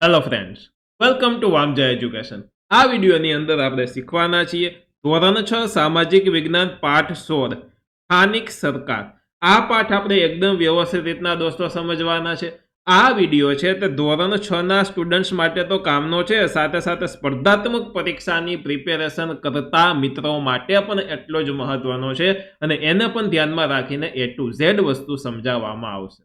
Hello friends, welcome to Vamja education. આ વિડીયોની અંદર આપણે શીખવાના છીએ ધોરણ 6 સામાજિક વિજ્ઞાન પાઠ 16 સ્થાનિક સરકાર। આ પાઠ આપણે એકદમ વ્યવસ્થિત રીતના દોસ્તો સમજવાના છે। આ વિડીયો છે તે ધોરણ 6 ના સ્ટુડન્ટ્સ માટે તો કામનો છે, સાથે સાથે સ્પર્ધાત્મક પરીક્ષાની પ્રિપેરેશન કરતા મિત્રો માટે પણ એટલો જ મહત્વનો છે અને એને પણ ધ્યાનમાં રાખીને A to Z વસ્તુ સમજાવવામાં આવશે।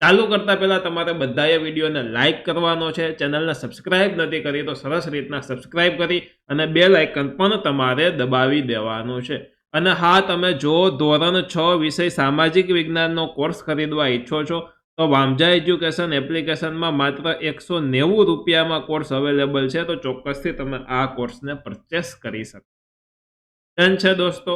ચાલુ કરતા પહેલા તમારે બધાએ વિડીયોને લાઇક કરવાનો છે, ચેનલને સબસ્ક્રાઇબ નથી કરી તો સરસ રીતના સબસ્ક્રાઇબ કરી અને બેલ આઇકન પણ તમારે દબાવી દેવાનું છે। અને હા, તમે જો ધોરણ 6 વિષય સામાજિક વિજ્ઞાનનો કોર્સ ખરીદવા ઈચ્છો છો તો વામજા એજ્યુકેશન એપ્લિકેશનમાં માત્ર 190 રૂપિયામાં કોર્સ અવેલેબલ છે, તો ચોક્કસથી તમે આ કોર્સને પરચેસ કરી શકો। ડન છે દોસ્તો,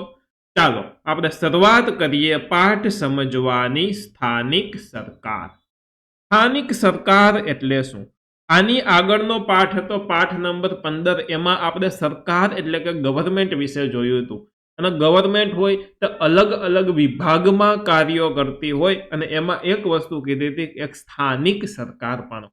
ચાલો આપણે શરૂઆત કરીએ પાઠ સમજવાની। સ્થાનિક સરકાર। સ્થાનિક સરકાર એટલે શું? આની આગળનો પાઠ હતો પાઠ નંબર 15, એમાં આપણે સરકાર એટલે કે ગવર્મેન્ટ વિશે જોયું હતું। અને ગવર્મેન્ટ હોય તો અલગ અલગ વિભાગમાં કાર્યો કરતી હોય અને એમાં એક વસ્તુ કીધી હતી, એક સ્થાનિક સરકાર પણ।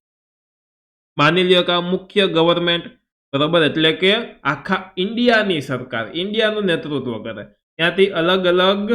માની લ્યો કે આ મુખ્ય ગવર્મેન્ટ, બરોબર, એટલે કે આખા ઇન્ડિયાની સરકાર, ઇન્ડિયાનું નેતૃત્વ કરે। ત્યાંથી અલગ અલગ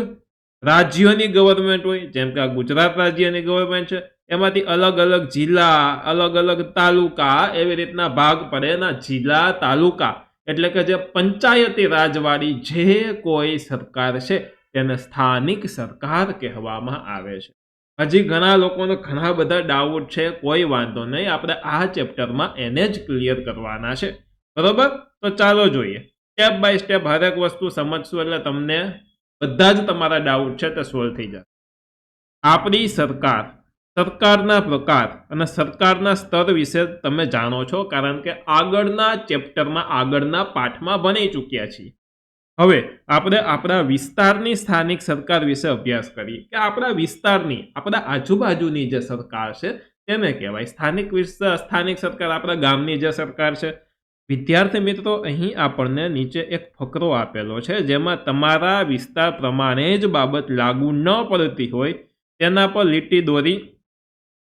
રાજ્યોની ગવર્મેન્ટ હોય, જેમ કે આ ગુજરાત રાજ્યની ગવર્મેન્ટ છે, એમાંથી અલગ અલગ જિલ્લા, અલગ અલગ તાલુકા, એવી રીતના ભાગ પડે ના જિલ્લા તાલુકા, એટલે કે જે પંચાયતી રાજવાળી જે કોઈ સરકાર છે તેને સ્થાનિક સરકાર કહેવામાં આવે છે। હજી ઘણા લોકોને ઘણા બધા ડાઉટ છે, કોઈ વાંધો નહીં, આપણે આ ચેપ્ટરમાં એને જ ક્લિયર કરવાના છે, બરોબર। તો ચાલો જોઈએ, સ્ટેપ બાય સ્ટેપ હરેક વસ્તુ સમજશું એટલે તમને બધા જ તમારા ડાઉટ છે તે સોલ્વ થઈ જશે। આપણી સરકાર, સરકારના પ્રકાર અને સરકારના સ્તર વિશે તમે જાણો છો, કારણ કે આગળના ચેપ્ટરમાં, આગળના પાઠમાં ભણી ચૂક્યા છીએ। હવે આપણે આપણા વિસ્તારની સ્થાનિક સરકાર વિશે અભ્યાસ કરીએ કે આપણા વિસ્તારની, આપણા આજુબાજુની જે સરકાર છે તેને કહેવાય સ્થાનિક સ્થાનિક સરકાર। આપણા ગામની જે સરકાર છે, વિદ્યાર્થી મિત્રો, અહીં આપણને નીચે એક ફકરો આપેલો છે, જેમાં તમારા વિસ્તાર પ્રમાણે જ બાબત લાગુ ન પડતી હોય તેના પર લીટી દોરી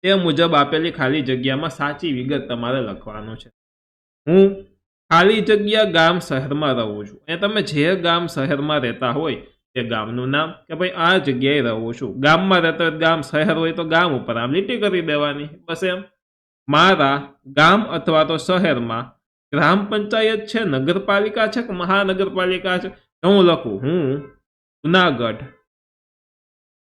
તે મુજબ આપેલી ખાલી જગ્યામાં સાચી વિગત તમારે લખવાનું છે। હું ખાલી જગ્યા ગામ શહેરમાં રહું છું, એ તમે જે ગામ શહેરમાં રહેતા હોય તે ગામનું નામ, કે ભાઈ આ જગ્યાએ રહું છું, ગામમાં રહેતા હોય ગામ, શહેર હોય તો ગામ ઉપર આમ લીટી કરી દેવાની, બસ એમ। મારા ગામ અથવા તો શહેરમાં ગ્રામ પંચાયત છે, નગરપાલિકા છે કે મહાનગરપાલિકા છે, તો હું લખું હું જુનાગઢ,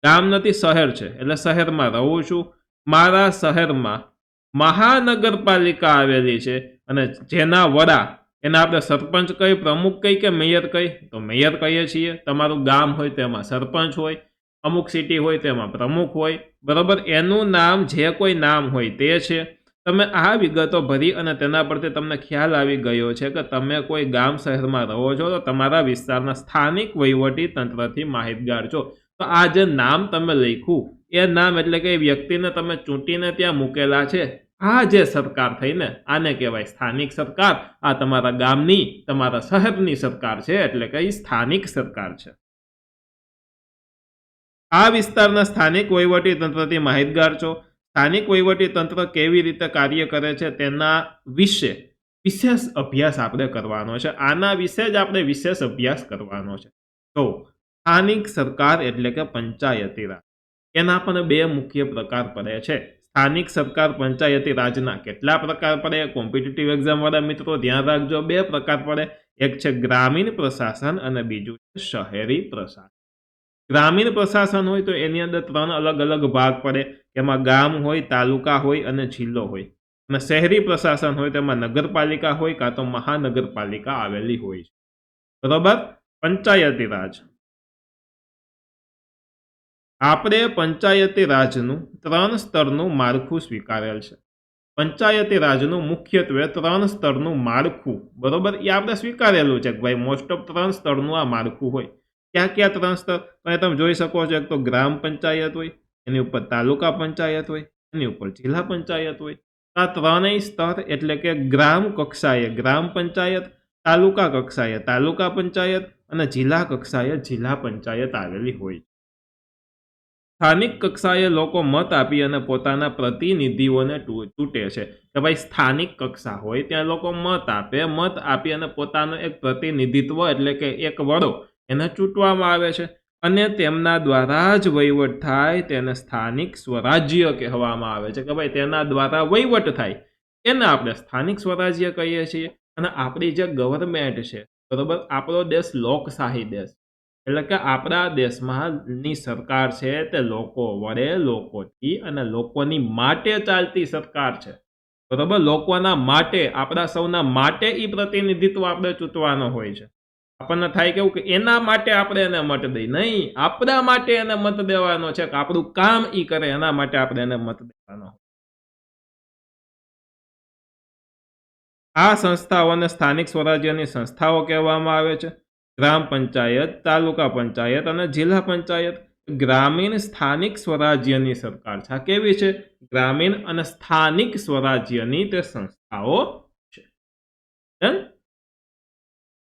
ગામ નથી શહેર છે એટલે શહેરમાં રહું છું, મારા શહેરમાં મહાનગરપાલિકા આવેલી છે અને જેના વડા, એના આપણે સરપંચ કઈ, પ્રમુખ કઈ કે મેયર કઈ, તો મેયર કહીએ છીએ। તમારું ગામ હોય તેમાં સરપંચ હોય, અમુક સિટી હોય તેમાં પ્રમુખ હોય, બરોબર, એનું નામ જે કોઈ નામ હોય તે છે। તમે આ વિગતો ભરી અને તેના પરથી તમને ખ્યાલ આવી ગયો છે કે તમે કોઈ ગામ શહેરમાં રહો છો તો તમારા વિસ્તારના સ્થાનિક વહીવટી તંત્રથી માહિતગાર છો। તો આ જે નામ તમે લખ્યું એ નામ એટલે કે વ્યક્તિને તમે ચૂંટીને ત્યાં મૂકેલા છે, આ જે સરકાર થઈને આને કહેવાય સ્થાનિક સરકાર। આ તમારા ગામની, તમારા શહેરની સરકાર છે એટલે કે સ્થાનિક સરકાર છે। આ વિસ્તારના સ્થાનિક વહીવટી તંત્રથી માહિતગાર છો। સ્થાનિક વહીવટી તંત્ર કેવી રીતે કાર્ય કરે છે તેના વિશે વિશેષ અભ્યાસ આપણે કરવાનો છે, આના વિશે જ આપણે વિશેષ અભ્યાસ કરવાનો છે। તો સ્થાનિક સરકાર એટલે કે પંચાયતી રાજ, એના પણ બે મુખ્ય પ્રકાર પડે છે। સ્થાનિક સરકાર પંચાયતી રાજના કેટલા પ્રકાર પડે? કોમ્પિટિટિવ એક્ઝામ વાળા મિત્રો ધ્યાન રાખજો, બે પ્રકાર પડે, એક છે ગ્રામીણ પ્રશાસન અને બીજું છે શહેરી પ્રશાસન। ગ્રામીણ પ્રશાસન હોય તો એની અંદર 3 અલગ અલગ ભાગ પડે, એમાં ગામ હોય, તાલુકા હોય અને જિલ્લો હોય। અને શહેરી પ્રશાસન હોય તેમાં નગરપાલિકા હોય કાં તો મહાનગરપાલિકા આવેલી હોય છે, બરોબર। પંચાયતી રાજ, આપણે પંચાયતી રાજનું 3 સ્તરનું માળખું સ્વીકારેલ છે। પંચાયતી રાજનું મુખ્યત્વે 3 સ્તરનું માળખું, બરોબર, એ આપણે સ્વીકારેલું છે કે ભાઈ મોસ્ટ ઓફ 3 સ્તરનું આ માળખું હોય। ક્યાં ક્યાં 3 સ્તર? તો તમે જોઈ શકો છો, એક તો ગ્રામ પંચાયત હોય, એની ઉપર તાલુકા પંચાયત હોય, એની ઉપર જિલ્લા પંચાયત હોય। આ ત્રણેય સ્તર એટલે કે ગ્રામ કક્ષાએ ગ્રામ પંચાયત, તાલુકા કક્ષાએ તાલુકા પંચાયત અને જિલ્લા કક્ષાએ જિલ્લા પંચાયત આવેલી હોય। સ્થાનિક કક્ષાએ લોકો મત આપી અને પોતાના પ્રતિનિધિઓને ચૂંટે છે કે ભાઈ સ્થાનિક કક્ષા હોય ત્યાં લોકો મત આપી અને પોતાનો એક પ્રતિનિધિત્વ એટલે કે એક વડો એને ચૂંટવામાં આવે છે અને તેમના દ્વારા જ વહીવટ થાય તેને સ્થાનિક સ્વરાજ્ય કહેવામાં આવે છે કે ભાઈ તેના દ્વારા વહીવટ થાય એને આપણે સ્થાનિક સ્વરાજ્ય કહીએ છીએ। અને આપણી જે ગવર્મેન્ટ છે બરોબર, આપણો દેશ લોકશાહી દેશ એટલે કે આપણા દેશમાં ની સરકાર છે તે લોકો વડે, લોકોથી અને લોકોની માટે ચાલતી સરકાર છે બરોબર। લોકોના માટે, આપણા સૌના માટે ઈ પ્રતિનિધિત્વ આપણે ચૂંટવાનો હોય છે। આપણને થાય કેવું કે એના માટે આપણે એને મત દઈ, નહીં, આપણા માટે એને મત દેવાનો છે કે આપણું કામ ઈ કરે એના માટે આપણે એને મત દેવાનો। આ સંસ્થાઓને સ્થાનિક સ્વરાજ્યની સંસ્થાઓ કહેવામાં આવે છે। ગ્રામ પંચાયત, તાલુકા પંચાયત અને જિલ્લા પંચાયત ગ્રામીણ સ્થાનિક સ્વરાજ્યની સરકાર છે। આ કેવી છે? ગ્રામીણ અને સ્થાનિક સ્વરાજ્યની તે સંસ્થાઓ છે।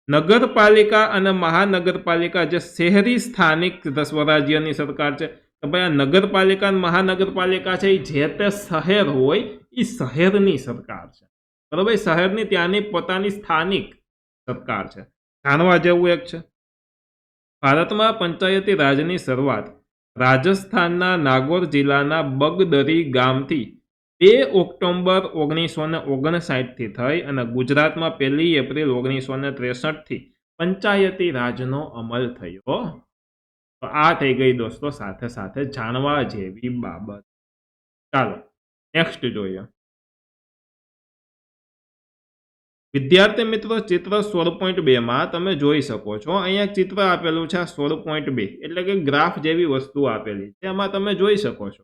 નગરપાલિકા અને મહાનગરપાલિકા જે શહેરી સ્થાનિક સ્વરાજ્યની સરકાર છે તો ભાઈ આ નગરપાલિકા અને મહાનગરપાલિકા છે એ જે તે શહેર હોય એ શહેરની સરકાર છે બરોબર। શહેરની ત્યાંની પોતાની સ્થાનિક સરકાર છે। જાણવા જેવું એક છે, ભારતમાં પંચાયતી રાજની શરૂઆત રાજસ્થાનના નાગોર જિલ્લાના બગદરી ગામથી 2 ઓક્ટોબર 1959 થી થઈ અને ગુજરાતમાં 1 એપ્રિલ 1963 થી પંચાયતી રાજનો અમલ થયો। તો આ થઈ ગઈ દોસ્તો સાથે સાથે જાણવા જેવી બાબત। ચાલો નેક્સ્ટ જોઈએ। વિદ્યાર્થી મિત્રો, ચિત્ર 16.2 માં તમે જોઈ શકો છો, અહીંયા ચિત્ર આપેલું છે 16.2 એટલે કે ગ્રાફ જેવી વસ્તુ આપેલી છે। એમાં તમે જોઈ શકો છો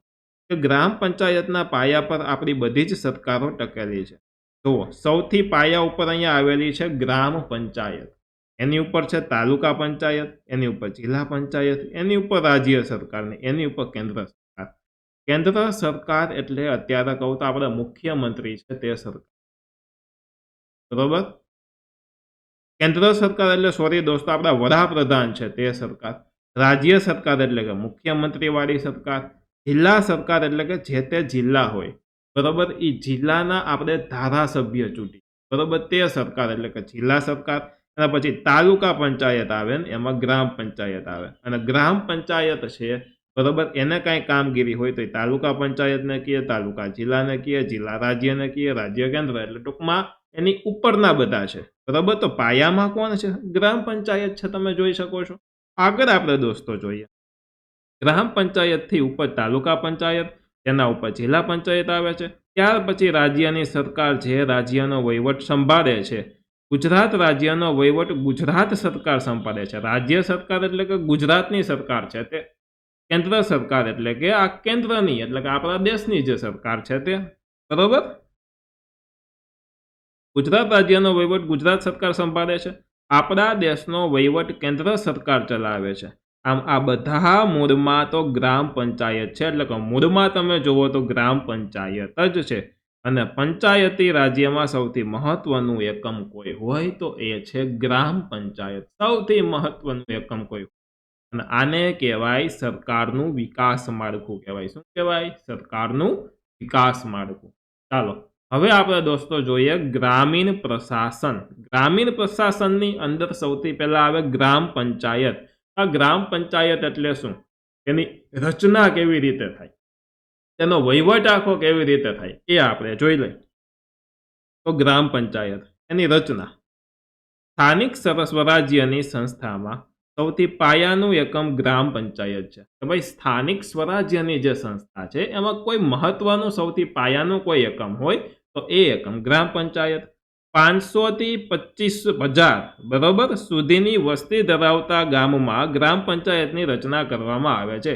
કે ગ્રામ પંચાયતના પાયા પર આપણી બધી જ સરકારો ટકેલી છે। જુઓ, સૌથી પાયા ઉપર અહીંયા આવેલી છે ગ્રામ પંચાયત, એની ઉપર છે તાલુકા પંચાયત, એની ઉપર જિલ્લા પંચાયત, એની ઉપર રાજ્ય સરકાર ને એની ઉપર કેન્દ્ર સરકાર। કેન્દ્ર સરકાર એટલે અત્યારે કહું તો આપણા મુખ્યમંત્રી છે તે સરકાર બરોબર। કેન્દ્ર સરકાર એટલે સોરી દોસ્તો આપણા વડાપ્રધાન છે તે સરકાર। રાજ્ય સરકાર એટલે કે મુખ્યમંત્રી વાળી સરકાર। જિલ્લા સરકાર એટલે કે જે તે જિલ્લા હોય બરોબર, એ જિલ્લાના આપણે ધારાસભ્ય ચૂંટી બરોબર, તે સરકાર એટલે કે જિલ્લા સરકાર। અને પછી તાલુકા પંચાયત આવે ને એમાં ગ્રામ પંચાયત આવે અને ગ્રામ પંચાયત છે બરોબર, એને કાંઈ કામગીરી હોય તો એ તાલુકા પંચાયતને કહે, તાલુકા જિલ્લાને કહે, જિલ્લા રાજ્યને કહે, રાજ્ય કેન્દ્ર, એટલે ટૂંકમાં એની ઉપરના બધા છે બરાબર। તો પાયામાં કોણ છે? ગ્રામ પંચાયત છે, તમે જોઈ શકો છો। આગળ આપણે દોસ્તો જોઈએ, ગ્રામ પંચાયતથી ઉપર તાલુકા પંચાયત, તેના ઉપર જિલ્લા પંચાયત આવે છે। ત્યાર પછી રાજ્યની સરકાર જે રાજ્યનો વહીવટ સંભાળે છે, ગુજરાત રાજ્યનો વહીવટ ગુજરાત સરકાર સંભાળે છે। રાજ્ય સરકાર એટલે કે ગુજરાતની સરકાર છે તે, કેન્દ્ર સરકાર એટલે કે આ કેન્દ્રની એટલે કે આપણા દેશની જે સરકાર છે તે બરોબર। ગુજરાત રાજ્યનો વહીવટ ગુજરાત સરકાર સંભાળે છે, આપણા દેશનો વહીવટ કેન્દ્ર સરકાર ચલાવે છે। આમ આ બધા મૂળમાં તો ગ્રામ પંચાયત છે, એટલે કે મૂળમાં તમે જુઓ તો ગ્રામ પંચાયત જ છે। અને પંચાયતી રાજ્યમાં સૌથી મહત્વનું એકમ કોઈ હોય તો એ છે ગ્રામ પંચાયત, સૌથી મહત્વનું એકમ કોઈ, અને આને કહેવાય સરકારનું વિકાસ માળખું કહેવાય। શું કહેવાય? સરકારનું વિકાસ માળખું। ચાલો હવે આપણે દોસ્તો જોઈએ ગ્રામીણ પ્રશાસન। ગ્રામીણ પ્રશાસનની અંદર સૌથી પહેલા આવે ગ્રામ પંચાયત। આ ગ્રામ પંચાયત એટલે શું, એની રચના કેવી રીતે થાય, તેનો વહીવટ આખો કેવી રીતે થાય એ આપણે જોઈ લઈએ। તો ગ્રામ પંચાયત, એની રચના, સ્થાનિક સ્વરાજ્યની સંસ્થામાં સૌથી પાયાનું એકમ ગ્રામ પંચાયત છે। તો ભાઈ સ્થાનિક સ્વરાજ્યની જે સંસ્થા છે એમાં કોઈ મહત્વનું સૌથી પાયાનું કોઈ એકમ હોય તો એ એકમ ગ્રામ પંચાયત। 500 થી 25,000 બરોબર સુધીની વસ્તી ધરાવતા ગામમાં ગ્રામ પંચાયતની રચના કરવામાં આવે છે।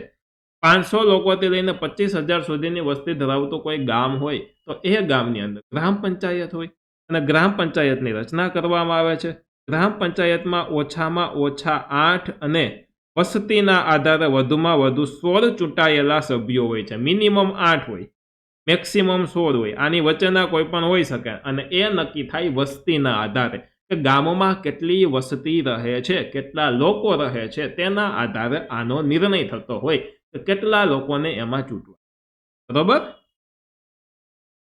500 લોકોથી લઈને 25,000 સુધીની વસ્તી ધરાવતું કોઈ ગામ હોય તો એ ગામની અંદર ગ્રામ પંચાયત હોય અને ગ્રામ પંચાયતની રચના કરવામાં આવે છે। ગ્રામ પંચાયતમાં ઓછામાં ઓછા 8 અને વસ્તીના આધારે વધુમાં વધુ 16 ચૂંટાયેલા સભ્યો હોય છે। મિનિમમ 8 હોય, મેક્સિમમ 16 હોય, આની વચ્ચેના કોઈ પણ હોઈ શકે અને એ નક્કી થાય વસ્તીના આધારે કે ગામમાં કેટલી વસ્તી રહે છે, કેટલા લોકો રહે છે, તેના આધારે આનો નિર્ણય થતો હોય તો કેટલા લોકોને એમાં ચૂંટવા, બરોબર?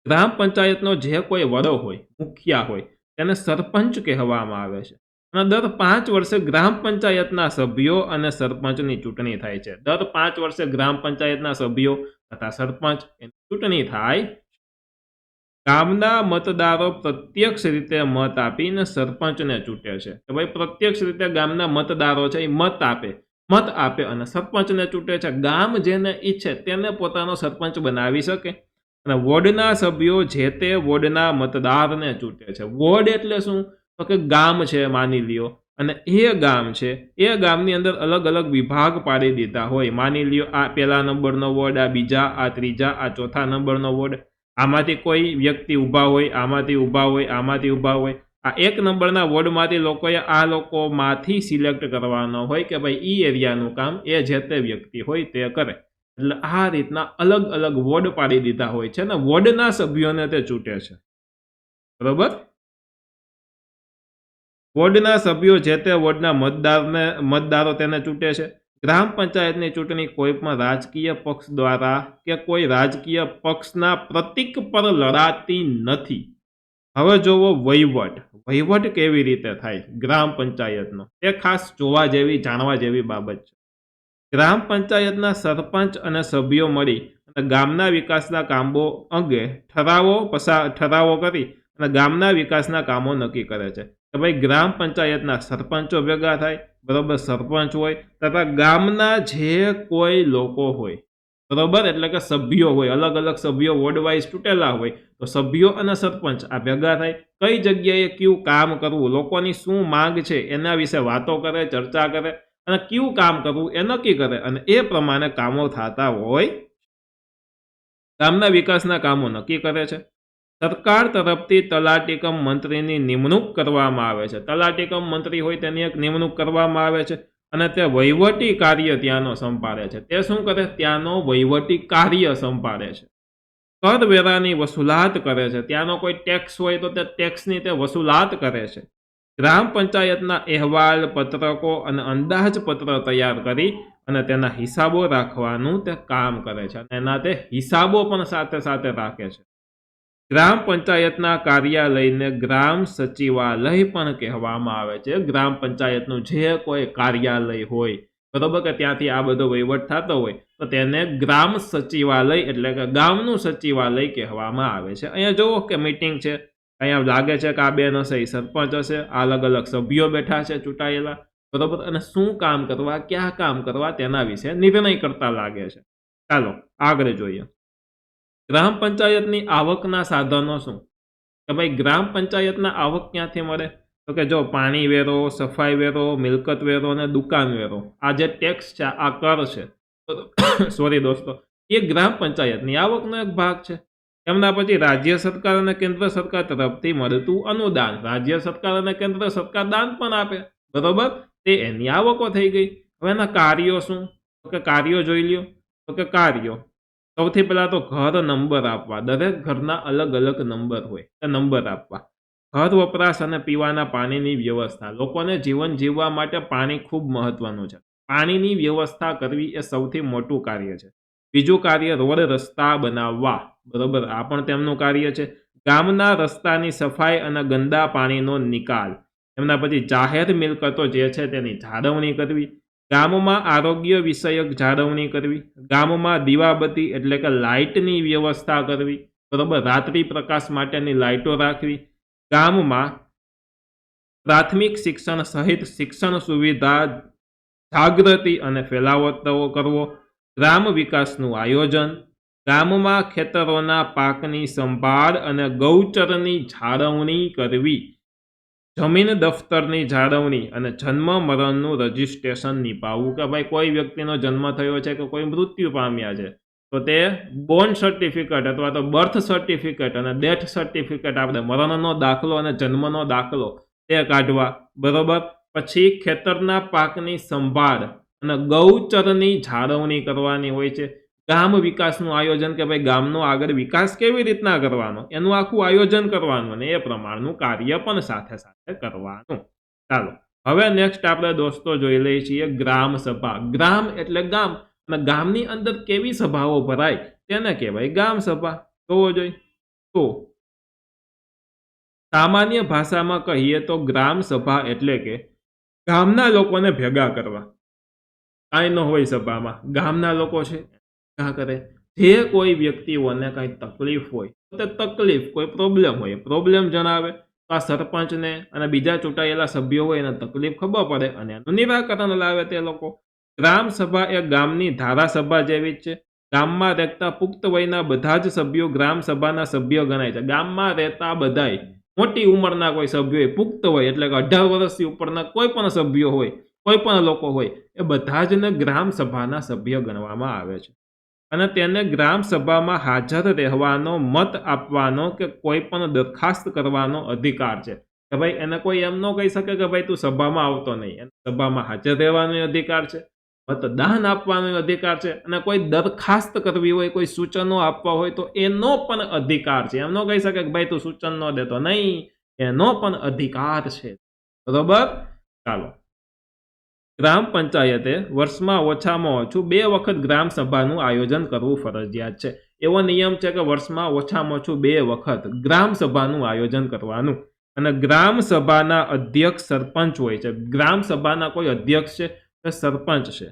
ગ્રામ પંચાયતનો જે કોઈ વડો હોય, મુખિયા હોય, તેને સરપંચ કહેવામાં આવે છે. અને દર 5 વર્ષે ગ્રામ પંચાયતના સભ્યો અને સરપંચની ચૂંટણી થાય છે. દર 5 વર્ષે ગ્રામ પંચાયતના સભ્યો તથા સરપંચ એની ચૂંટણી થાય. ગામના મતદારો પ્રત્યક્ષ રીતે મત આપીને સરપંચને ચૂંટે છે. કે ભાઈ પ્રત્યક્ષ રીતે ગામના મતદારો છે એ મત આપે અને સરપંચને ચૂંટે છે. ગામ જેને ઈચ્છે તેને પોતાનો સરપંચ બનાવી શકે. અને વોર્ડના સભ્યો જે તે વોર્ડના મતદારને ચૂંટે છે. વોર્ડ એટલે શું? તો કે ગામ છે માની લ્યો, અને એ ગામ છે, એ ગામની અંદર અલગ અલગ વિભાગ પાડી દીધા હોય. માની લ્યો આ પહેલા નંબરનો વોર્ડ, આ બીજા, આ ત્રીજા, આ ચોથા નંબરનો વોર્ડ. આમાંથી કોઈ વ્યક્તિ ઊભા હોય, આમાંથી ઊભા હોય, આમાંથી ઊભા હોય. આ 1 નંબરના વોર્ડમાંથી લોકોએ આ લોકોમાંથી સિલેક્ટ કરવાનો હોય કે ભાઈ ઈ એરિયાનું કામ એ જે તે વ્યક્તિ હોય તે કરે. એટલે આ રીતના અલગ અલગ વોર્ડ પાડી દીધા હોય છે ને વોર્ડના સભ્યોને તે ચૂંટે છે, બરોબર? વોર્ડના સભ્યો જે તે વોર્ડના મતદારો તેને ચૂંટે છે. ગ્રામ પંચાયતની ચૂંટણી કોઈ પણ રાજકીય પક્ષ દ્વારા કે કોઈ રાજકીય પક્ષના પ્રતીક પર લડાતી નથી. હવે જોવો વહીવટ કેવી રીતે થાય ગ્રામ પંચાયતનો, તે ખાસ જોવા જેવી, જાણવા જેવી બાબત છે. ગ્રામ પંચાયતના સરપંચ અને સભ્યો મળી અને ગામના વિકાસના કામો અંગે ઠરાવો કરી અને ગામના વિકાસના કામો નક્કી કરે છે. કે ભાઈ ગ્રામ પંચાયતના સરપંચો ભેગા થાય, બરોબર? સરપંચ હોય તથા ગામના જે કોઈ લોકો હોય, બરોબર? એટલે કે સભ્યો હોય, અલગ અલગ સભ્યો વોર્ડ વાઇઝ તૂટેલા હોય, તો સભ્યો અને સરપંચ આ ભેગા થાય. કઈ જગ્યાએ કયું કામ કરવું, લોકોની શું માંગ છે એના વિશે વાતો કરે, ચર્ચા કરે અને કયું કામ કરવું એ નક્કી કરે અને એ પ્રમાણે કામો થતા હોય. ગામના વિકાસના કામો નક્કી કરે છે. સરકાર તરફથી તલાટીકમ મંત્રીની નિમણૂક કરવામાં આવે છે. તલાટીકમ મંત્રી હોય તેની એક નિમણૂક કરવામાં આવે છે અને તે વહીવટી કાર્ય ત્યાંનો સંભાળે છે. તે શું કરે? ત્યાંનો વહીવટી કાર્ય સંભાળે છે. કરવેરાની વસૂલાત કરે છે. ત્યાંનો કોઈ ટેક્સ હોય તો તે ટેક્સની તે વસૂલાત કરે છે. ગ્રામ પંચાયતના અહેવાલ, પત્રકો અને અંદાજપત્ર તૈયાર કરી અને તેના હિસાબો રાખવાનું તે કામ કરે છે અને એના તે હિસાબો પણ સાથે સાથે રાખે છે. ગ્રામ પંચાયતના કાર્યાલયને ગ્રામ સચિવાલય પણ કહેવામાં આવે છે. ગ્રામ પંચાયતનું જે કોઈ કાર્યાલય હોય, બરોબર, કે ત્યાંથી આ બધો વહીવટ થતો હોય તો તેને ગ્રામ સચિવાલય એટલે કે ગામનું સચિવાલય કહેવામાં આવે છે. અહીંયા જુઓ કે મીટિંગ છે, અહીંયા લાગે છે કે આ બેન હશે એ સરપંચ હશે, અલગ અલગ સભ્યો બેઠા છે ચૂંટાયેલા, બરોબર, અને શું કામ કરવા, ક્યાં કામ કરવા તેના વિશે નિર્ણય કરતા લાગે છે. ચાલો આગળ જોઈએ. ગ્રામ પંચાયતની આવકના સાધનો શું? કે ભાઈ ગ્રામ પંચાયતના આવક ક્યાંથી મળે? તો કે જો પાણી વેરો, સફાઈ વેરો, મિલકત વેરો અને દુકાન વેરો, આ જે ટેક્સ છે, આ કર છે, સોરી દોસ્તો, એ ગ્રામ પંચાયતની આવકનો એક ભાગ છે. એમના પછી રાજ્ય સરકાર અને કેન્દ્ર સરકાર તરફથી મળતું અનુદાન. રાજ્ય સરકાર અને કેન્દ્ર સરકાર દાન પણ આપે, બરોબર, તે એની આવકો થઈ ગઈ. હવે એના કાર્યો શું? તો કે કાર્યો જોઈ લ્યો. તો કે કાર્યો સૌથી પહેલા તો ઘર નંબર આપવા. દરેક ઘરના અલગ અલગ નંબર હોય, એ નંબર આપવા. ઘર વપરાશ અને પીવાના પાણીની વ્યવસ્થા. લોકોને જીવન જીવવા માટે પાણી ખૂબ મહત્વનું છે. પાણીની વ્યવસ્થા કરવી એ સૌથી મોટું કાર્ય છે. બીજું કાર્ય રોડ રસ્તા બનાવવા, બરોબર, આ પણ તેમનું કાર્ય છે. ગામના રસ્તાની સફાઈ અને ગંદા પાણીનો નિકાલ. એમના પછી જાહેર મિલકતો જે છે તેની જાળવણી કરવી. ગામમાં આરોગ્ય વિષયક જાળવણી કરવી. ગામમાં દીવાબત્તી એટલે કે લાઇટની વ્યવસ્થા કરવી, બરોબર, રાત્રિ પ્રકાશ માટેની લાઇટો રાખવી. ગામમાં પ્રાથમિક શિક્ષણ સહિત શિક્ષણ સુવિધા જાગૃતિ અને ફેલાવો કરવો. ગ્રામ વિકાસનું આયોજન. ગામમાં ખેતરોના પાકની સંભાળ અને ગૌચરની જાળવણી કરવી. જમીન દફતરની જાળવણી અને જન્મ મરણનું રજિસ્ટ્રેશન નિભાવવું. કે ભાઈ કોઈ વ્યક્તિનો જન્મ થયો છે કે કોઈ મૃત્યુ પામ્યા છે તો તે બોર્ન સર્ટિફિકેટ અથવા તો બર્થ સર્ટિફિકેટ અને ડેથ સર્ટિફિકેટ, આપણે મરણનો દાખલો અને જન્મનો દાખલો તે કાઢવા, બરોબર. પછી ખેતરના પાકની સંભાળ અને ગૌચરની જાળવણી કરવાની હોય છે. ગામ વિકાસનું આયોજન, કે ભાઈ ગામનો આગળ વિકાસ કેવી રીતના કરવાનો, એનું આખું આયોજન કરવાનું અને એ પ્રમાણનું કાર્ય પણ સાથે સાથે કરવાનું. ચાલો હવે નેક્સ્ટ આપણે દોસ્તો જોઈ લઈએ છીએ ગ્રામ સભા. ગ્રામ એટલે ગામ અને ગામની અંદર કેવી સભાઓ ભરાય તેને કહેવાય ગામ સભા. જોવો જોઈએ તો સામાન્ય ભાષામાં કહીએ તો ગ્રામ સભા એટલે કે ગામના લોકોને ભેગા કરવા. કાંઈ ન હોય સભામાં, ગામના લોકો છે ભેગા કરે. જે કોઈ વ્યક્તિઓને કાંઈ તકલીફ હોય તો તે તકલીફ, કોઈ પ્રોબ્લેમ હોય, પ્રોબ્લેમ જણાવે તો આ સરપંચને અને બીજા ચૂંટાયેલા સભ્યો હોય એને તકલીફ ખબર પડે અને એનું નિરાકરણ લાવે તે લોકો. ગ્રામ સભા એ ગામની ધારાસભા જેવી જ છે. ગામમાં રહેતા પુખ્ત વયના બધા જ સભ્યો ગ્રામ સભાના સભ્ય ગણાય છે. ગામમાં રહેતા બધાય મોટી ઉંમરના કોઈ સભ્યો હોય, પુખ્ત હોય એટલે કે 18 વર્ષથી ઉપરના કોઈ પણ સભ્યો હોય, કોઈ પણ લોકો હોય, એ બધા જને ગ્રામ સભાના સભ્ય ગણવામાં આવે છે. અને તેને ગ્રામ સભામાં હાજર રહેવાનો, મત આપવાનો કે કોઈ પણ દરખાસ્ત કરવાનો અધિકાર છે. કે ભાઈ એને કોઈ એમ ન કહી શકે કે ભાઈ તું સભામાં આવતો નહીં. એને સભામાં હાજર રહેવાનો અધિકાર છે, મતદાન આપવાનો અધિકાર છે, અને કોઈ દરખાસ્ત કરવી હોય, કોઈ સૂચનો આપવા હોય તો એનો પણ અધિકાર છે. એમ ન કહી શકે કે ભાઈ તું સૂચન ન દેતો, નહીં, એનો પણ અધિકાર છે. બરોબર. ચાલો, ગ્રામ પંચાયતે વર્ષમાં ઓછામાં ઓછું 2 વખત ગ્રામ સભાનું આયોજન કરવું ફરજિયાત છે. એવો નિયમ છે કે વર્ષમાં ઓછામાં ઓછું 2 વખત ગ્રામ સભાનું આયોજન કરવાનું. અને ગ્રામ સભાના અધ્યક્ષ સરપંચ હોય છે. ગ્રામ સભાના કોઈ અધ્યક્ષ છે તે સરપંચ છે.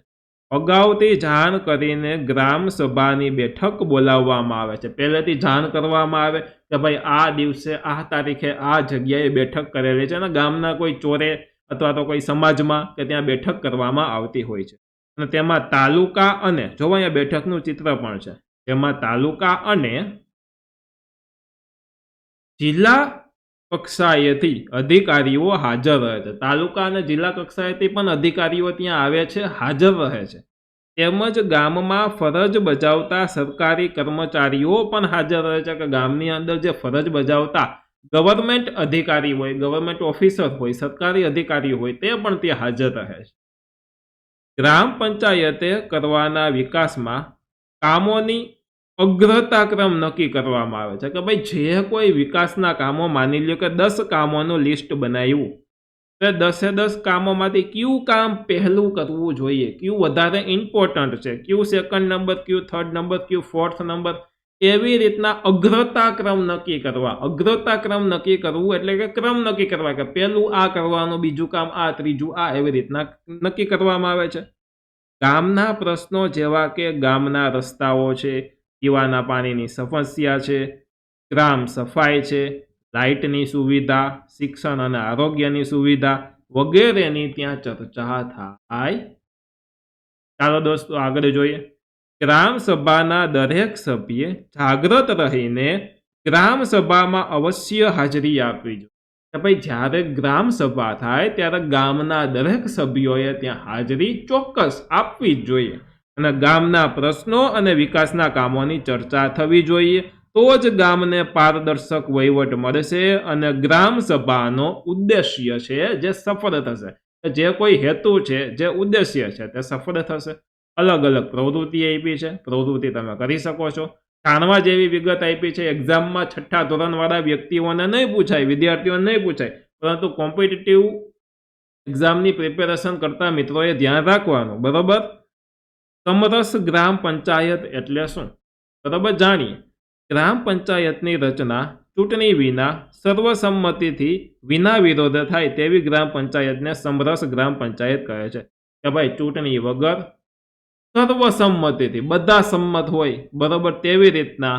અગાઉથી જાણ કરીને ગ્રામ સભાની બેઠક બોલાવવામાં આવે છે. પહેલેથી જાણ કરવામાં આવે કે ભાઈ આ દિવસે આ તારીખે આ જગ્યાએ બેઠક કરેલી છે અને ગામના કોઈ ચોરે અથવા તો કોઈ સમાજમાં કે ત્યાં બેઠક કરવામાં આવતી હોય છે. અને તેમાં તાલુકા અને જો અહીંયા બેઠકનું ચિત્ર પણ છે, તેમાં તાલુકા અને જિલ્લા કક્ષાએથી અધિકારીઓ હાજર રહે છે. તાલુકા અને જિલ્લા કક્ષાએથી પણ અધિકારીઓ ત્યાં આવે છે, હાજર રહે છે. તેમજ ગામમાં ફરજ બજાવતા સરકારી કર્મચારીઓ પણ હાજર રહે છે. કે ગામની અંદર જે ફરજ બજાવતા ગવર્મેન્ટ અધિકારી હોય, ગવર્મેન્ટ ઓફિસર હોય, સરકારી અધિકારી હોય, તે પણ ત્યાં હાજર રહે છે. ગ્રામ પંચાયતે કરવાના વિકાસમાં કામોની અગ્રતાક્રમ નક્કી કરવામાં આવે છે. કે ભાઈ જે કોઈ વિકાસના કામો, માની લ્યો કે 10 કામોનું લિસ્ટ બનાવ્યું, તો 10 કામોમાંથી કયું કામ પહેલું કરવું જોઈએ, કયું વધારે ઇમ્પોર્ટન્ટ છે, કયું સેકન્ડ નંબર, કયું થર્ડ નંબર, કયું ફોર્થ નંબર, એવી રીતના અગ્રતાક્રમ નક્કી કરવા. અગ્રતાક્રમ નક્કી કરવું એટલે કે ક્રમ નક્કી કરવા, કે પહેલું આ કરવાનું, બીજું કામ આ, ત્રીજું આ, એવી રીતના નક્કી કરવામાં આવે છે. ગામના પ્રશ્નો જેવા કે ગામના રસ્તાઓ છે, પીવાના પાણીની સમસ્યા છે, ગ્રામ સફાઈ છે, લાઇટની સુવિધા, શિક્ષણ અને આરોગ્યની સુવિધા વગેરેની ત્યાં ચર્ચા થાય. ચાલો દોસ્તો આગળ જોઈએ. ગ્રામ સભાના દરેક સભ્યે જાગૃત રહીને ગ્રામ સભામાં અવશ્ય હાજરી આપવી જોઈએ. કે ભાઈ જ્યારે ગ્રામ સભા થાય ત્યારે ગામના દરેક સભ્યોએ ત્યાં હાજરી ચોક્કસ આપવી જ જોઈએ. અને ગામના પ્રશ્નો અને વિકાસના કામોની ચર્ચા થવી જોઈએ. તો જ ગામને પારદર્શક વહીવટ મળશે અને ગ્રામ સભાનો ઉદ્દેશ્ય છે જે સફળ થશે. જે કોઈ હેતુ છે, જે ઉદ્દેશ્ય છે તે સફળ થશે. અલગ અલગ પ્રવૃત્તિ આપી છે, પ્રવૃત્તિ તમે કરી શકો છો. જાણવા જેવી વિગત આપી છે. એક્ઝામમાં 6ઠા ધોરણવાળા વ્યક્તિઓને નહીં પૂછાય, વિદ્યાર્થીઓને નહીં પૂછાય, પરંતુ કોમ્પિટિટિવ એક્ઝામની પ્રિપેરેશન કરતા મિત્રોએ ધ્યાન રાખવાનું. બરોબર. સમરસ ગ્રામ પંચાયત એટલે શું? બરોબર, જાણીએ. ગ્રામ પંચાયતની રચના ચૂંટણી વિના, સર્વસંમતિથી, વિના વિરોધ થાય તેવી ગ્રામ પંચાયતને સમરસ ગ્રામ પંચાયત કહે છે. કે ભાઈ ચૂંટણી વગર, સર્વસંમતિથી, બધા સંમત હોય, બરોબર, તેવી રીતના